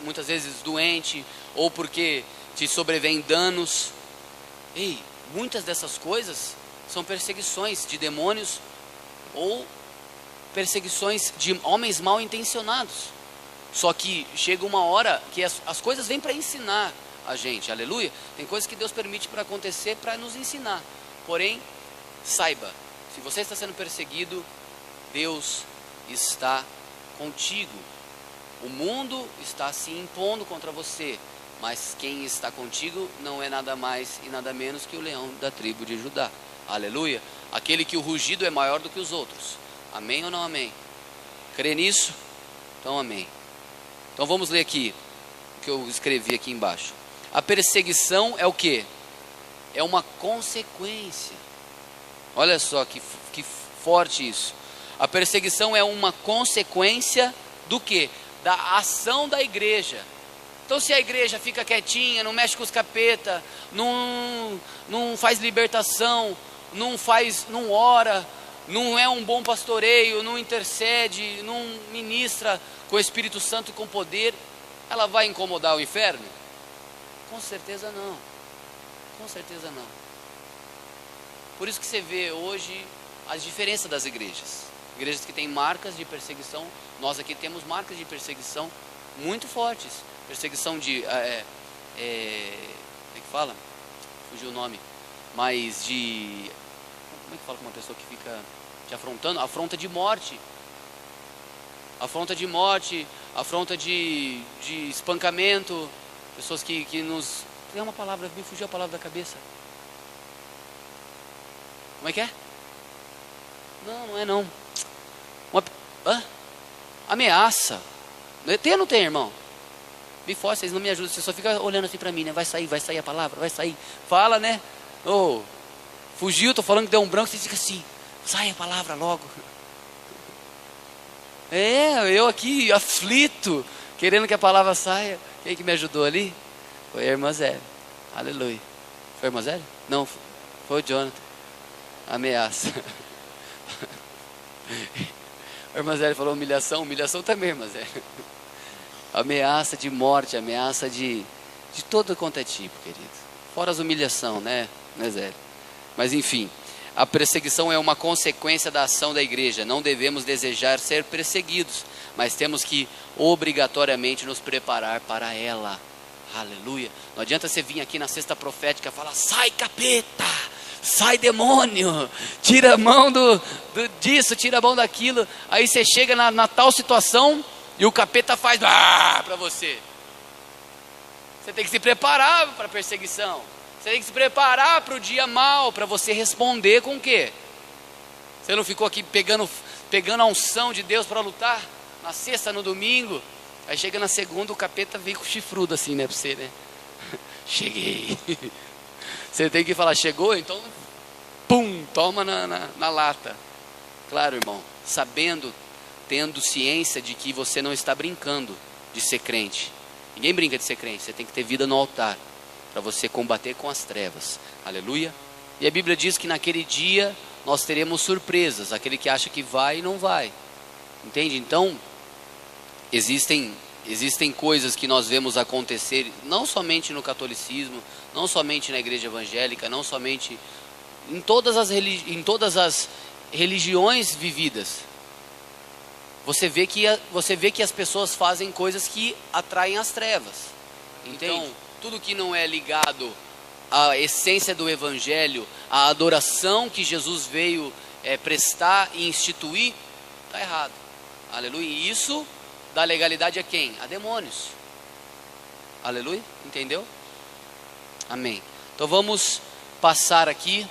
muitas vezes doente, ou porque te sobrevêm danos. Ei, muitas dessas coisas são perseguições de demônios ou perseguições de homens mal intencionados. Só que chega uma hora que as coisas vêm para ensinar a gente, aleluia. Tem coisas que Deus permite para acontecer para nos ensinar. Porém, saiba, se você está sendo perseguido, Deus está contigo. O mundo está se impondo contra você, mas quem está contigo não é nada mais e nada menos que o leão da tribo de Judá. Aleluia. Aquele que o rugido é maior do que os outros. Amém ou não amém? Crê nisso? Então amém. Então vamos ler aqui o que eu escrevi aqui embaixo. A perseguição é o quê? É uma consequência. Olha só que forte isso. A perseguição é uma consequência do quê? Da ação da igreja. Então se a igreja fica quietinha, não mexe com os capeta, não faz libertação, não ora, não é um bom pastoreio, não intercede, não ministra com o Espírito Santo e com poder, ela vai incomodar o inferno? Com certeza não. Com certeza não. Por isso que você vê hoje as diferenças das igrejas. Igrejas que têm marcas de perseguição. Nós aqui temos marcas de perseguição muito fortes. Perseguição de... como é que fala? Fugiu o nome. Mas de... Como é que fala com uma pessoa que fica te afrontando? Afronta de morte. Afronta de morte. Afronta de espancamento. Pessoas que nos... Tem uma palavra, me fugiu a palavra da cabeça. Como é que é? Não é não. Ameaça. Tem ou não tem, irmão? Me força, vocês não me ajudam. Você só fica olhando assim para mim, né? Vai sair a palavra, vai sair. Fala, né? Ô, fugiu, tô falando que deu um branco, você fica assim, sai a palavra logo. Eu aqui aflito, querendo que a palavra saia. Quem que me ajudou ali? Foi a irmã Zé. Aleluia. Foi a irmã Zé? Não, foi o Jonathan. Ameaça. A irmã Zé falou humilhação também, irmã Zé. Ameaça de morte, ameaça de todo quanto é tipo, querido. Fora as humilhação, né Zé? Mas enfim, a perseguição é uma consequência da ação da igreja. Não devemos desejar ser perseguidos, mas temos que obrigatoriamente nos preparar para ela. Aleluia. Não adianta você vir aqui na cesta profética e falar, sai capeta, sai demônio, tira a mão disso, tira a mão daquilo. Aí você chega na tal situação e o capeta faz para você. Você tem que se preparar para a perseguição. Você tem que se preparar para o dia mau, para você responder com o quê? Você não ficou aqui pegando a unção de Deus para lutar? Na sexta, no domingo. Aí chega na segunda, o capeta vem com chifrudo assim, né, para você, né? Cheguei. Você tem que falar, chegou? Então, pum, toma na lata. Claro, irmão, sabendo, tendo ciência de que você não está brincando de ser crente. Ninguém brinca de ser crente, você tem que ter vida no altar, para você combater com as trevas. Aleluia. E a Bíblia diz que naquele dia nós teremos surpresas, aquele que acha que vai e não vai. Entende? Então, existem coisas que nós vemos acontecer, não somente no catolicismo, não somente na igreja evangélica, não somente em todas as religiões vividas. Você vê que as pessoas fazem coisas que atraem as trevas. Então, tudo que não é ligado à essência do evangelho, à adoração que Jesus veio prestar e instituir, está errado. Aleluia. E isso dá legalidade a quem? A demônios. Aleluia. Entendeu? Amém. Então vamos passar aqui.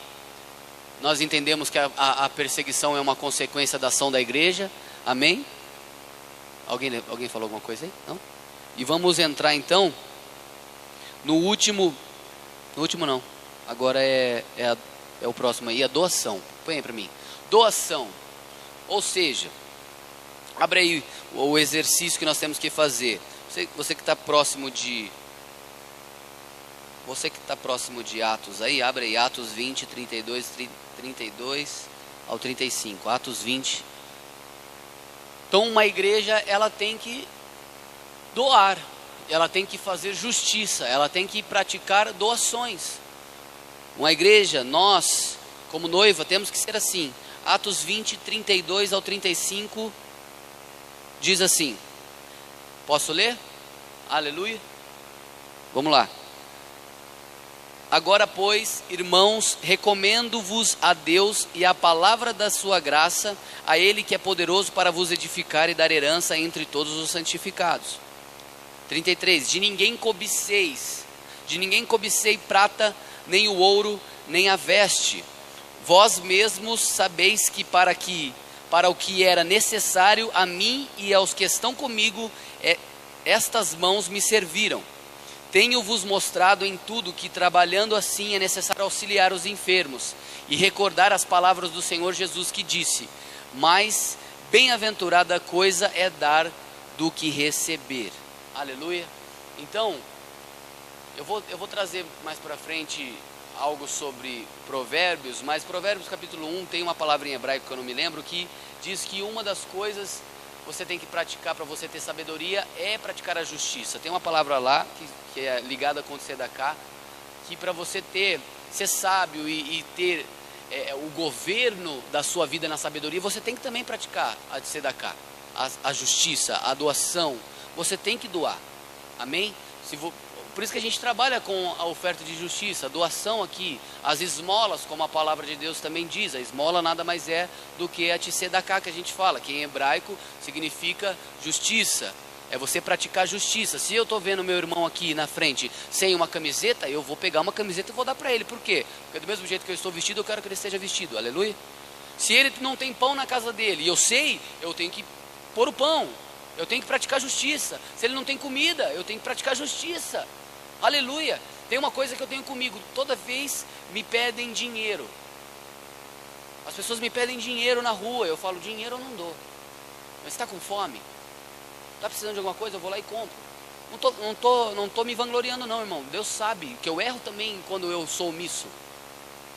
Nós entendemos que a perseguição é uma consequência da ação da igreja. Amém? Alguém falou alguma coisa aí? Não? E vamos entrar então no último não. Agora é o próximo aí, a doação. Põe aí para mim. Doação. Ou seja, abre aí o exercício que nós temos que fazer. Você que está próximo de Atos aí, abre aí Atos 20, 32 ao 35. Atos 20. Então uma igreja, ela tem que doar, ela tem que fazer justiça, ela tem que praticar doações. Uma igreja, nós, como noiva, temos que ser assim. Atos 20, 32 ao 35, diz assim. Posso ler? Aleluia. Vamos lá. Agora, pois, irmãos, recomendo-vos a Deus e a palavra da sua graça, a Ele que é poderoso para vos edificar e dar herança entre todos os santificados. 33. De ninguém cobicei prata, nem o ouro, nem a veste. Vós mesmos sabeis que para o que era necessário a mim e aos que estão comigo, estas mãos me serviram. Tenho-vos mostrado em tudo que trabalhando assim é necessário auxiliar os enfermos e recordar as palavras do Senhor Jesus que disse, mas bem-aventurada coisa é dar do que receber. Aleluia. Então, eu vou trazer mais para frente algo sobre Provérbios, mas Provérbios capítulo 1 tem uma palavra em hebraico que eu não me lembro, que diz que uma das coisas você tem que praticar para você ter sabedoria é praticar a justiça. Tem uma palavra lá que é ligada com o Tzedakah, que para você ser sábio e ter o governo da sua vida na sabedoria, você tem que também praticar a Tzedakah, a justiça, a doação. Você tem que doar. Amém? Por isso que a gente trabalha com a oferta de justiça, a doação aqui, as esmolas, como a palavra de Deus também diz. A esmola nada mais é do que a tzedakah que a gente fala, que em hebraico significa justiça. É você praticar justiça. Se eu estou vendo meu irmão aqui na frente sem uma camiseta, eu vou pegar uma camiseta e vou dar para ele. Por quê? Porque do mesmo jeito que eu estou vestido, eu quero que ele esteja vestido. Aleluia. Se ele não tem pão na casa dele, e eu sei, eu tenho que pôr o pão. eu tenho que praticar justiça. Se ele não tem comida, eu tenho que praticar justiça. Aleluia. Tem uma coisa que eu tenho comigo, toda vez me pedem dinheiro. As pessoas me pedem dinheiro na rua, eu falo, dinheiro eu não dou. Mas está com fome? Está precisando de alguma coisa? Eu vou lá e compro. Não tô me vangloriando não, irmão. Deus sabe que eu erro também quando eu sou omisso.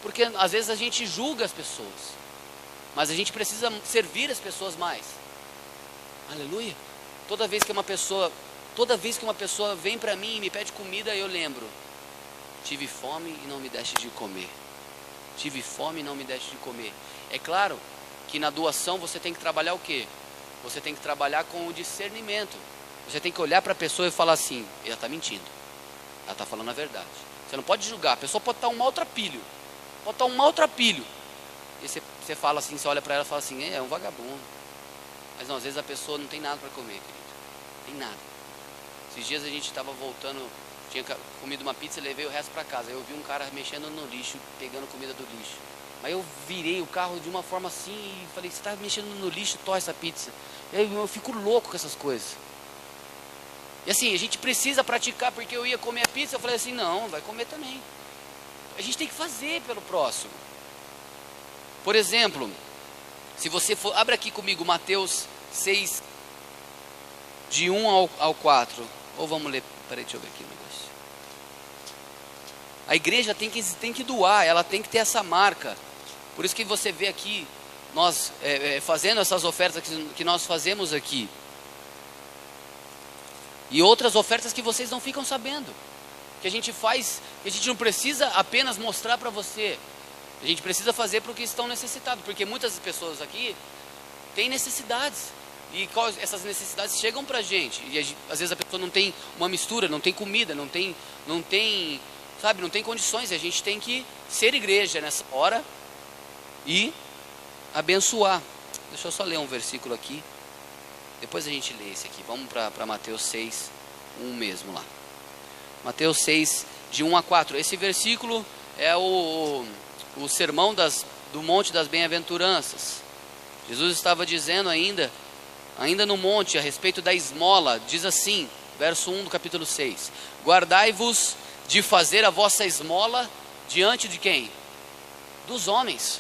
Porque às vezes a gente julga as pessoas. Mas a gente precisa servir as pessoas mais. Aleluia. Toda vez que uma pessoa vem para mim e me pede comida, eu lembro. Tive fome e não me deste de comer. Tive fome e não me deste de comer. É claro que na doação você tem que trabalhar o quê? Você tem que trabalhar com o discernimento. Você tem que olhar para a pessoa e falar assim, ela está mentindo. Ela está falando a verdade. Você não pode julgar. A pessoa pode estar um maltrapilho. Pode estar um maltrapilho. E você fala assim, você olha para ela e fala assim, é um vagabundo. Mas não, às vezes a pessoa não tem nada para comer, querido. Tem nada. Esses dias a gente estava voltando, tinha comido uma pizza, levei o resto para casa. Eu vi um cara mexendo no lixo, pegando comida do lixo. Mas eu virei o carro de uma forma assim e falei, você está mexendo no lixo, torre essa pizza. Eu fico louco com essas coisas. E assim, a gente precisa praticar, porque eu ia comer a pizza, eu falei assim, não, vai comer também. A gente tem que fazer pelo próximo. Por exemplo, se você for, abre aqui comigo Mateus 6, de 1 ao 4. Ou vamos ler, peraí, deixa eu ver aqui o negócio. A igreja tem que doar, ela tem que ter essa marca. Por isso que você vê aqui, nós fazendo essas ofertas que nós fazemos aqui. E outras ofertas que vocês não ficam sabendo. Que a gente faz, que a gente não precisa apenas mostrar para você. A gente precisa fazer para os que estão necessitados. Porque muitas pessoas aqui têm necessidades. E essas necessidades chegam para a gente. E às vezes a pessoa não tem uma mistura, não tem comida, não tem condições. E a gente tem que ser igreja nessa hora e abençoar. Deixa eu só ler um versículo aqui. Depois a gente lê esse aqui. Vamos para Mateus 6, 1 mesmo lá. Mateus 6, de 1 a 4. Esse versículo é o sermão do Monte das Bem-aventuranças. Jesus estava dizendo ainda no monte, a respeito da esmola. Diz assim, verso 1 do capítulo 6. Guardai-vos de fazer a vossa esmola diante de quem? Dos homens,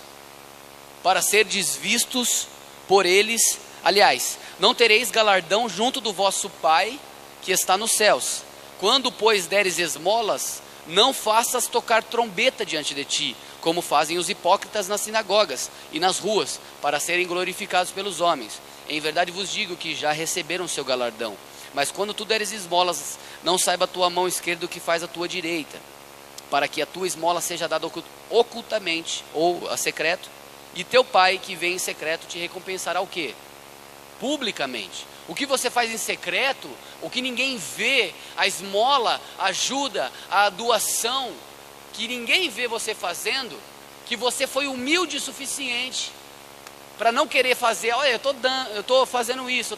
para serdes vistos por eles. Aliás, não tereis galardão junto do vosso Pai que está nos céus. Quando, pois, deres esmolas, não faças tocar trombeta diante de ti, como fazem os hipócritas nas sinagogas e nas ruas, para serem glorificados pelos homens. Em verdade vos digo que já receberam seu galardão. Mas quando tu deres esmolas, não saiba a tua mão esquerda o que faz a tua direita, para que a tua esmola seja dada ocultamente, ou a secreto, e teu Pai que vem em secreto te recompensará o quê? Publicamente. O que você faz em secreto, o que ninguém vê, a esmola, a ajuda, a doação, que ninguém vê você fazendo, que você foi humilde o suficiente para não querer fazer, olha, eu estou fazendo isso,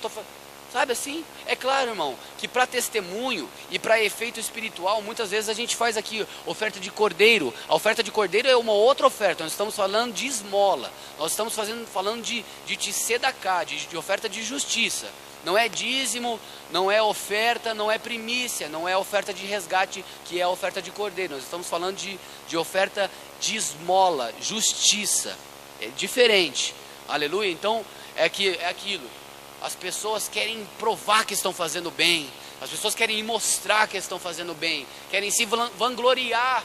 sabe assim? É claro, irmão, que para testemunho e para efeito espiritual, muitas vezes a gente faz aqui oferta de cordeiro. A oferta de cordeiro é uma outra oferta, nós estamos falando de esmola, nós estamos falando de tzedakah, de oferta de justiça. Não é dízimo, não é oferta, não é primícia, não é oferta de resgate, que é a oferta de cordeiro. Nós estamos falando de oferta de esmola, justiça. É diferente. Aleluia? Então, é aquilo. As pessoas querem provar que estão fazendo bem. As pessoas querem mostrar que estão fazendo bem. Querem se vangloriar.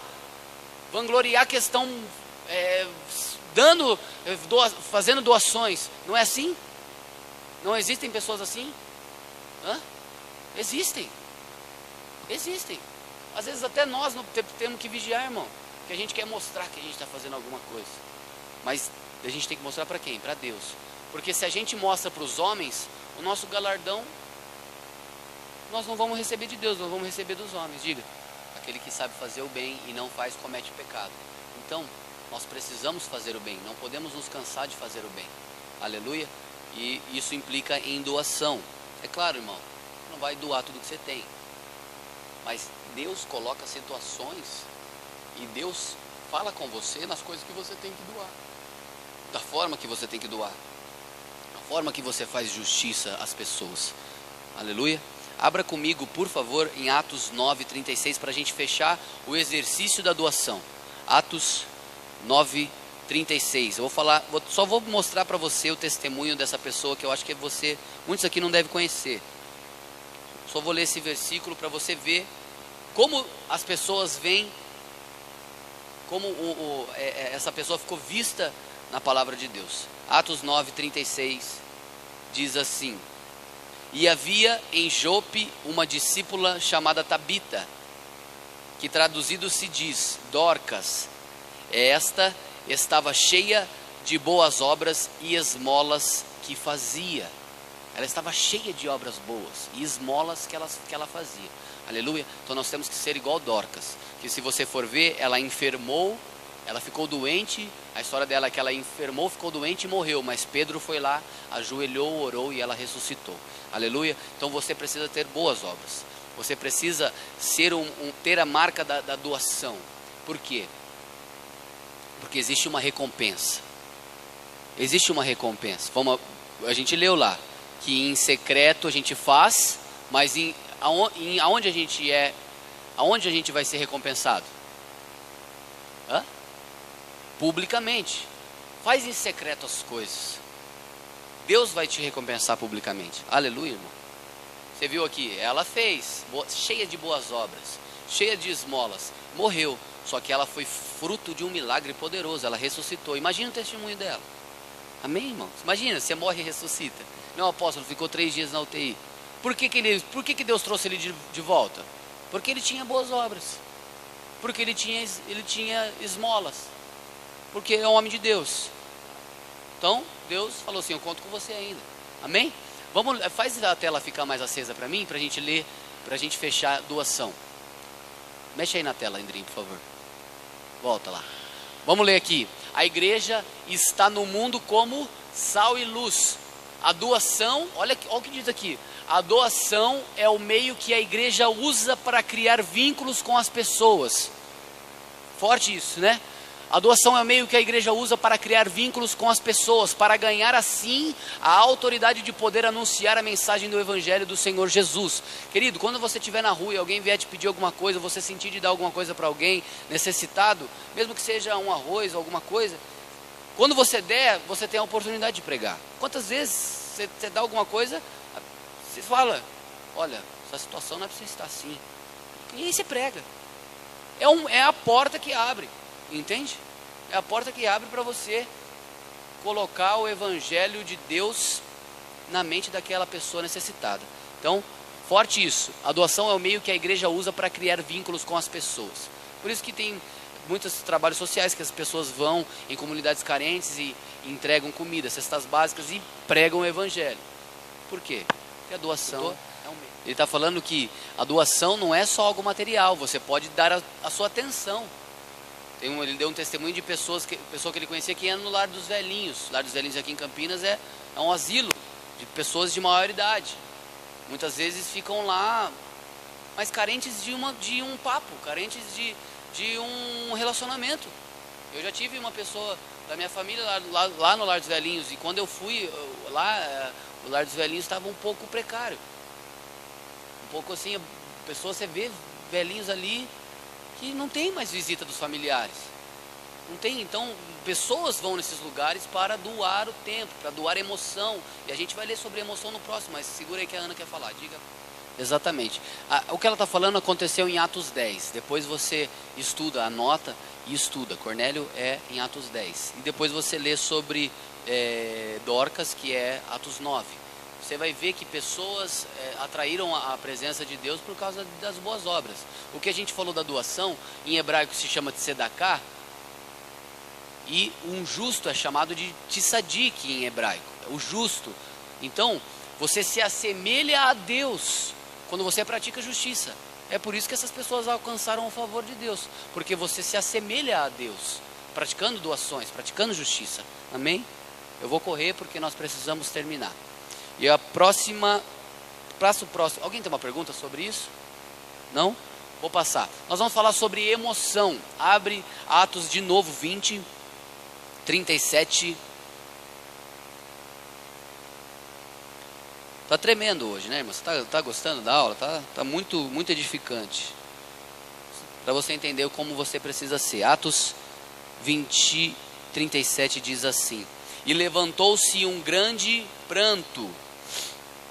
Vangloriar que estão fazendo doações. Não é assim? Não existem pessoas assim? Existem. Às vezes até nós não temos que vigiar, irmão. Porque a gente quer mostrar que a gente está fazendo alguma coisa. Mas a gente tem que mostrar para quem? Para Deus. Porque se a gente mostra para os homens, o nosso galardão, nós não vamos receber de Deus, nós vamos receber dos homens. Diga, aquele que sabe fazer o bem e não faz, comete pecado. Então, nós precisamos fazer o bem, não podemos nos cansar de fazer o bem. Aleluia? E isso implica em doação. É claro, irmão, você não vai doar tudo que você tem. Mas Deus coloca situações e Deus fala com você nas coisas que você tem que doar. Da forma que você tem que doar. Da forma que você faz justiça às pessoas. Aleluia. Abra comigo, por favor, em Atos 9:36, para a gente fechar o exercício da doação. Atos 9:36. Eu só vou mostrar para você o testemunho dessa pessoa que eu acho que muitos aqui não devem conhecer. Só vou ler esse versículo para você ver como as pessoas veem, como essa pessoa ficou vista na palavra de Deus. Atos 9:36 diz assim: e havia em Jope uma discípula chamada Tabita, que traduzido se diz Dorcas. Esta estava cheia de boas obras e esmolas que fazia. Ela estava cheia de obras boas e esmolas que ela fazia. Aleluia. Então nós temos que ser igual Dorcas, que se você for ver, ela enfermou, ela ficou doente. A história dela é que ela enfermou, ficou doente e morreu, mas Pedro foi lá, ajoelhou, orou e ela ressuscitou. Aleluia. Então você precisa ter boas obras. Você precisa ter a marca da doação. Por quê? Porque existe uma recompensa. Existe uma recompensa. A gente leu lá que em secreto a gente faz, mas aonde a gente vai ser recompensado? Publicamente. Faz em secreto as coisas. Deus vai te recompensar publicamente. Aleluia, irmão. Você viu aqui, ela fez, cheia de boas obras, cheia de esmolas, morreu. Só que ela foi fruto de um milagre poderoso, ela ressuscitou. Imagina o testemunho dela. Amém, irmão? Imagina, você morre e ressuscita. Meu apóstolo ficou 3 dias na UTI. Por que Deus trouxe ele de volta? Porque ele tinha boas obras. Porque ele tinha esmolas. Porque é um homem de Deus. Então, Deus falou assim, eu conto com você ainda. Amém? Faz a tela ficar mais acesa para mim, para a gente ler, para a gente fechar a doação. Mexe aí na tela, Andrinho, por favor. Volta lá. Vamos ler aqui. A igreja está no mundo como sal e luz. A doação, olha o que diz aqui. A doação é o meio que a igreja usa para criar vínculos com as pessoas. Forte isso, né? A doação é o meio que a igreja usa para criar vínculos com as pessoas, para ganhar assim a autoridade de poder anunciar a mensagem do evangelho do Senhor Jesus. Querido, quando você estiver na rua e alguém vier te pedir alguma coisa, você sentir de dar alguma coisa para alguém necessitado, mesmo que seja um arroz ou alguma coisa, quando você der, você tem a oportunidade de pregar. Quantas vezes você dá alguma coisa, você fala, olha, essa situação não é para você estar assim. E aí você prega. É a porta que abre. Entende? É a porta que abre para você colocar o evangelho de Deus na mente daquela pessoa necessitada. Então, forte isso. A doação é o meio que a igreja usa para criar vínculos com as pessoas. Por isso que tem muitos trabalhos sociais que as pessoas vão em comunidades carentes e entregam comida, cestas básicas e pregam o evangelho. Por quê? Porque a doação é um meio. Ele está falando que a doação não é só algo material. Você pode dar a sua atenção. Ele deu um testemunho de pessoa que ele conhecia que ia no Lar dos Velhinhos. Lar dos Velhinhos aqui em Campinas é um asilo de pessoas de maior idade. Muitas vezes ficam lá, mas carentes de um papo, carentes de um relacionamento. Eu já tive uma pessoa da minha família lá no Lar dos Velhinhos, e quando eu fui lá, o Lar dos Velhinhos estava um pouco precário. Um pouco assim, você vê velhinhos ali que não tem mais visita dos familiares. Não tem, então pessoas vão nesses lugares para doar o tempo, para doar emoção. E a gente vai ler sobre emoção no próximo, mas segura aí que a Ana quer falar, diga. Exatamente. O que ela está falando aconteceu em Atos 10. Depois você estuda, anota e estuda. Cornélio é em Atos 10. E depois você lê sobre Dorcas, que é Atos 9. Você vai ver que pessoas atraíram a presença de Deus por causa das boas obras. O que a gente falou da doação, em hebraico se chama de tzedaká, e um justo é chamado de tzadik em hebraico, o justo. Então, você se assemelha a Deus quando você pratica justiça. É por isso que essas pessoas alcançaram o favor de Deus, porque você se assemelha a Deus, praticando doações, praticando justiça. Amém? Eu vou correr porque nós precisamos terminar. E a próximo. Alguém tem uma pergunta sobre isso? Não? Vou passar. Nós vamos falar sobre emoção. Abre Atos de novo 20, 37. Tá tremendo hoje, né, irmão? Você tá gostando da aula? Tá muito, muito edificante. Para você entender como você precisa ser. Atos 20, 37 diz assim: e levantou-se um grande pranto.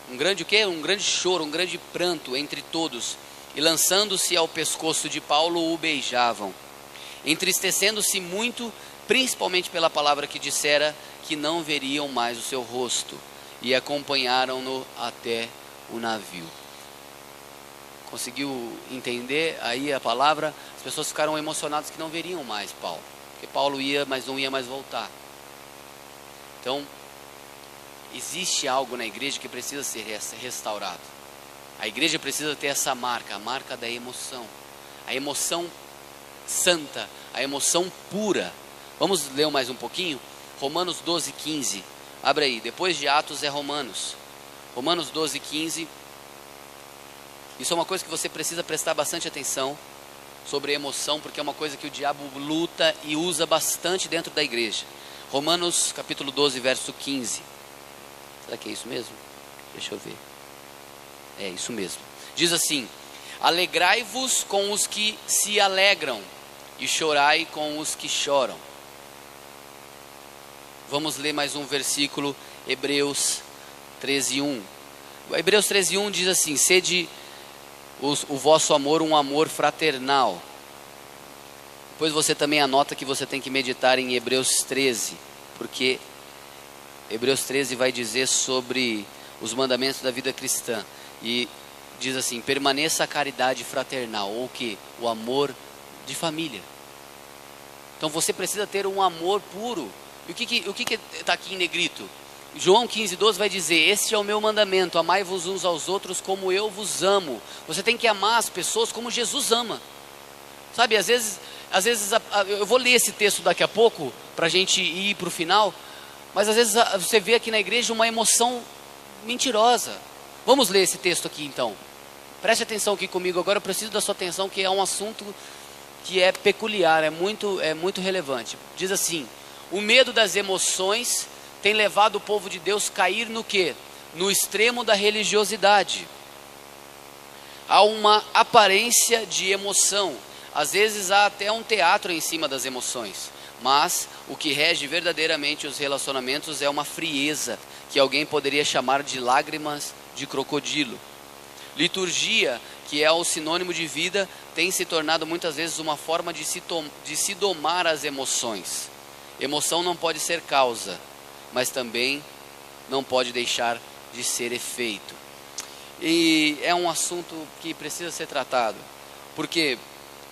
Um grande o quê? Um grande choro, um grande pranto entre todos. E lançando-se ao pescoço de Paulo, o beijavam. Entristecendo-se muito, principalmente pela palavra que dissera que não veriam mais o seu rosto. E acompanharam-no até o navio. Conseguiu entender aí a palavra? As pessoas ficaram emocionadas que não veriam mais Paulo. Porque Paulo ia, mas não ia mais voltar. Então, existe algo na igreja que precisa ser restaurado. A igreja precisa ter essa marca, a marca da emoção. A emoção santa, a emoção pura. Vamos ler mais um pouquinho? Romanos 12, 15. Abre aí, depois de Atos é Romanos. Romanos 12, 15. Isso é uma coisa que você precisa prestar bastante atenção sobre emoção, porque é uma coisa que o diabo luta e usa bastante dentro da igreja. Romanos capítulo 12, verso 15. Será que é isso mesmo? Deixa eu ver. É isso mesmo. Diz assim: alegrai-vos com os que se alegram e chorai com os que choram. Vamos ler mais um versículo, Hebreus 13:1. Hebreus 13:1 diz assim: sede o vosso amor um amor fraternal. Depois você também anota que você tem que meditar em Hebreus 13, porque Hebreus 13 vai dizer sobre os mandamentos da vida cristã. E diz assim: permaneça a caridade fraternal, ou que? O amor de família. Então você precisa ter um amor puro. E o que está aqui em negrito? João 15:12 vai dizer: este é o meu mandamento, amai-vos uns aos outros como eu vos amo. Você tem que amar as pessoas como Jesus ama. Sabe, às vezes eu vou ler esse texto daqui a pouco, para a gente ir para o final, mas às vezes você vê aqui na igreja uma emoção mentirosa. Vamos ler esse texto aqui então. Preste atenção aqui comigo agora, eu preciso da sua atenção, que é um assunto que é peculiar, é muito relevante. Diz assim: o medo das emoções tem levado o povo de Deus a cair no quê? No extremo da religiosidade. Há uma aparência de emoção. Às vezes há até um teatro em cima das emoções. Mas o que rege verdadeiramente os relacionamentos é uma frieza, que alguém poderia chamar de lágrimas de crocodilo. Liturgia, que é o sinônimo de vida, tem se tornado muitas vezes uma forma de se domar as emoções. Emoção não pode ser causa, mas também não pode deixar de ser efeito. E é um assunto que precisa ser tratado, porque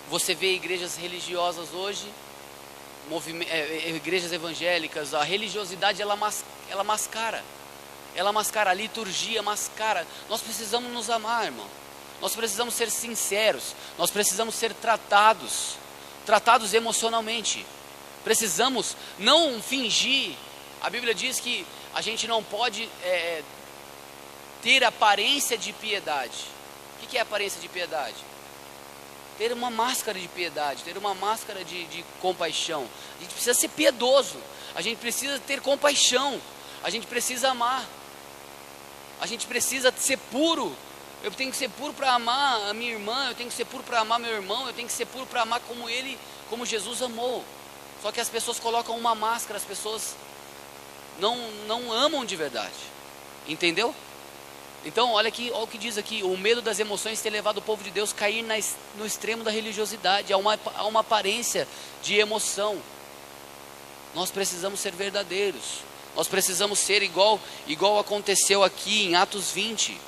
você vê igrejas religiosas hoje, igrejas evangélicas, a religiosidade ela mascara, a liturgia mascara. Nós precisamos nos amar, irmão. Nós precisamos ser sinceros, nós precisamos ser tratados emocionalmente. Precisamos não fingir. A Bíblia diz que a gente não pode ter aparência de piedade. O que é aparência de piedade? Ter uma máscara de piedade, ter uma máscara de compaixão. A gente precisa ser piedoso, a gente precisa ter compaixão, a gente precisa amar, a gente precisa ser puro. Eu tenho que ser puro para amar a minha irmã, eu tenho que ser puro para amar meu irmão, eu tenho que ser puro para amar como Jesus amou. Só que as pessoas colocam uma máscara, as pessoas não amam de verdade, entendeu? Então olha o que diz aqui: o medo das emoções tem levado o povo de Deus a cair no extremo da religiosidade, há uma aparência de emoção. Nós precisamos ser verdadeiros, nós precisamos ser igual aconteceu aqui em Atos 20.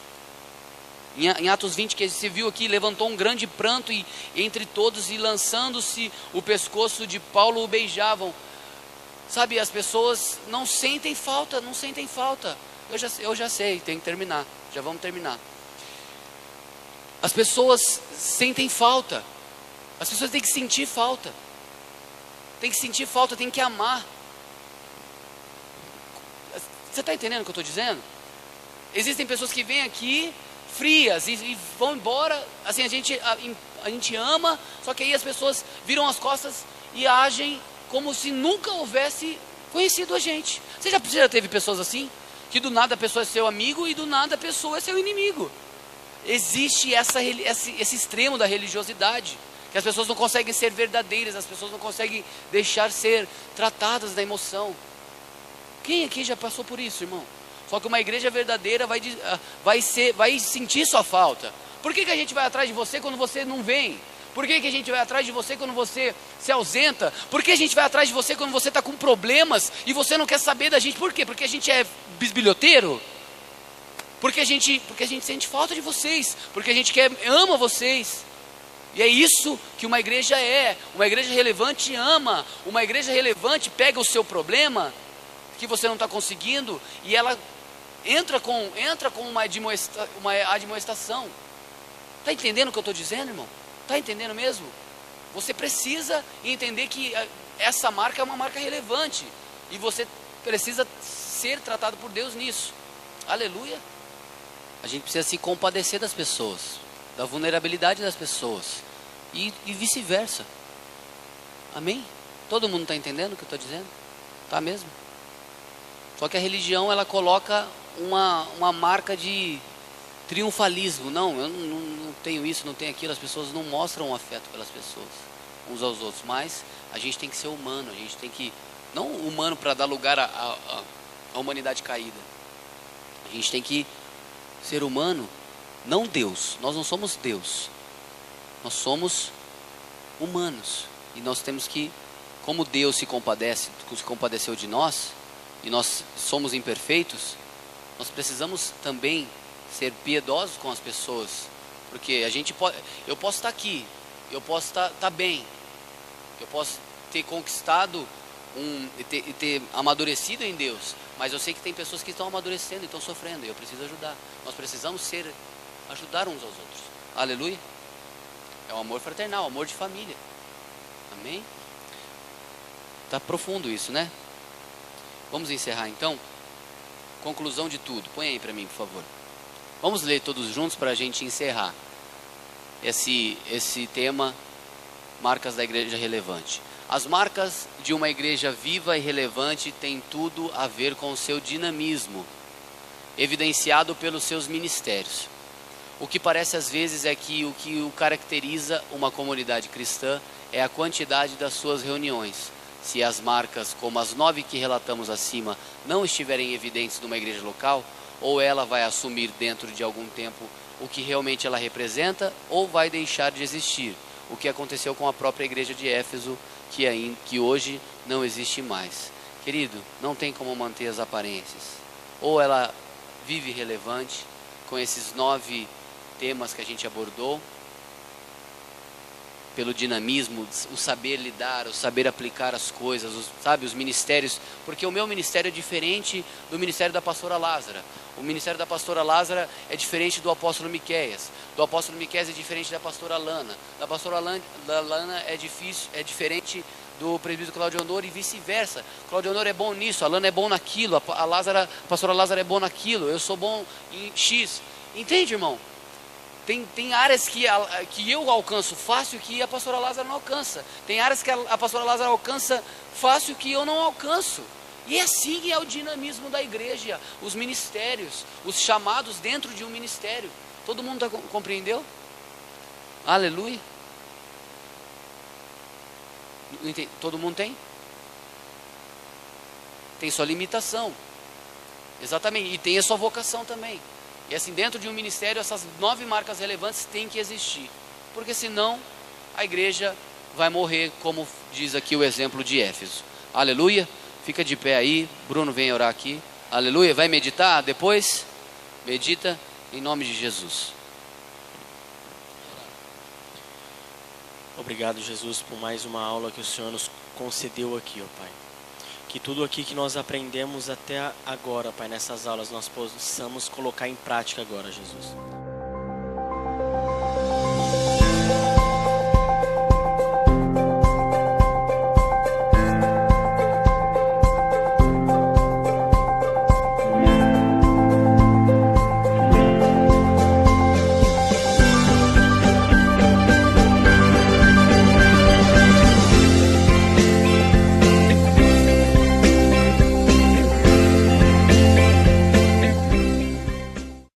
Em Atos 20, que se viu aqui, levantou um grande pranto entre todos, e lançando-se o pescoço de Paulo o beijavam. Sabe, as pessoas não sentem falta. Eu já sei, tem que terminar, já vamos terminar. As pessoas sentem falta, as pessoas têm que sentir falta, tem que amar. Você está entendendo o que eu estou dizendo? Existem pessoas que vêm aqui frias e vão embora, assim, a gente ama, só que aí as pessoas viram as costas e agem como se nunca houvesse conhecido a gente. Você já teve pessoas assim? que do nada a pessoa é seu amigo e do nada a pessoa é seu inimigo. Existe esse extremo da religiosidade, que as pessoas não conseguem ser verdadeiras, as pessoas não conseguem deixar ser tratadas na emoção. Quem aqui já passou por isso, irmão? Só que uma igreja verdadeira vai sentir sua falta. Por que a gente vai atrás de você quando você não vem? Por que a gente vai atrás de você quando você se ausenta? Por que a gente vai atrás de você quando você está com problemas e você não quer saber da gente? Por quê? Porque a gente é bisbilhoteiro? Porque a gente sente falta de vocês, porque a gente ama vocês. E é isso que uma igreja é. Uma igreja relevante ama. Uma igreja relevante pega o seu problema que você não está conseguindo e ela entra com uma admoestação. Está entendendo o que eu estou dizendo, irmão? Está entendendo mesmo? Você precisa entender que essa marca é uma marca relevante e você precisa ser tratado por Deus nisso. Aleluia. A gente precisa se compadecer das pessoas, da vulnerabilidade das pessoas e vice-versa. Amém? Todo mundo está entendendo o que eu estou dizendo? Tá mesmo? Só que a religião, ela coloca uma marca de triunfalismo. Não, eu não tenho isso, não tenho aquilo. As pessoas não mostram um afeto pelas pessoas, uns aos outros. Mas a gente tem que ser humano. A gente tem que, não humano para dar lugar à humanidade caída. A gente tem que ser humano, não Deus. Nós não somos Deus. Nós somos humanos. E nós temos que, como Deus se compadeceu de nós, e nós somos imperfeitos, nós precisamos também ser piedosos com as pessoas, porque eu posso estar aqui, eu posso estar bem, eu posso ter conquistado e ter amadurecido em Deus, mas eu sei que tem pessoas que estão amadurecendo e estão sofrendo, e eu preciso ajudar. Nós precisamos ajudar uns aos outros. Aleluia. É um amor fraternal, amor de família. Amém? Está profundo isso, né? Vamos encerrar então. Conclusão de tudo. Põe aí para mim, por favor. Vamos ler todos juntos para a gente encerrar esse tema, marcas da igreja relevante. As marcas de uma igreja viva e relevante têm tudo a ver com o seu dinamismo, evidenciado pelos seus ministérios. O que parece às vezes é que o que o caracteriza uma comunidade cristã é a quantidade das suas reuniões. Se as marcas, como as 9 que relatamos acima, não estiverem evidentes numa igreja local, ou ela vai assumir dentro de algum tempo o que realmente ela representa, ou vai deixar de existir. O que aconteceu com a própria igreja de Éfeso, que hoje não existe mais. Querido, não tem como manter as aparências. Ou ela vive relevante, com esses 9 temas que a gente abordou, pelo dinamismo, o saber lidar, o saber aplicar as coisas, os ministérios, porque o meu ministério é diferente do ministério da pastora Lázara. O ministério da pastora Lázara é diferente do apóstolo Miqueias. Do apóstolo Miqueias é diferente da pastora Lana. Da pastora Lana é diferente do presbítero Claudio Honor e vice-versa. Claudio Honor é bom nisso, a Lana é bom naquilo, a pastora Lázara é bom naquilo, eu sou bom em X. Entende, irmão? Tem áreas que eu alcanço fácil que a pastora Lázara não alcança. Tem áreas que a pastora Lázara alcança fácil que eu não alcanço. E assim é o dinamismo da igreja, os ministérios, os chamados dentro de um ministério. Todo mundo compreendeu? Aleluia. Todo mundo tem? Tem sua limitação. Exatamente. E tem a sua vocação também. E assim, dentro de um ministério, essas 9 marcas relevantes têm que existir. Porque senão, a igreja vai morrer, como diz aqui o exemplo de Éfeso. Aleluia. Fica de pé aí. Bruno vem orar aqui. Aleluia. Vai meditar depois? Medita em nome de Jesus. Obrigado, Jesus, por mais uma aula que o Senhor nos concedeu aqui, ó Pai. Que tudo aqui que nós aprendemos até agora, Pai, nessas aulas, nós possamos colocar em prática agora, Jesus.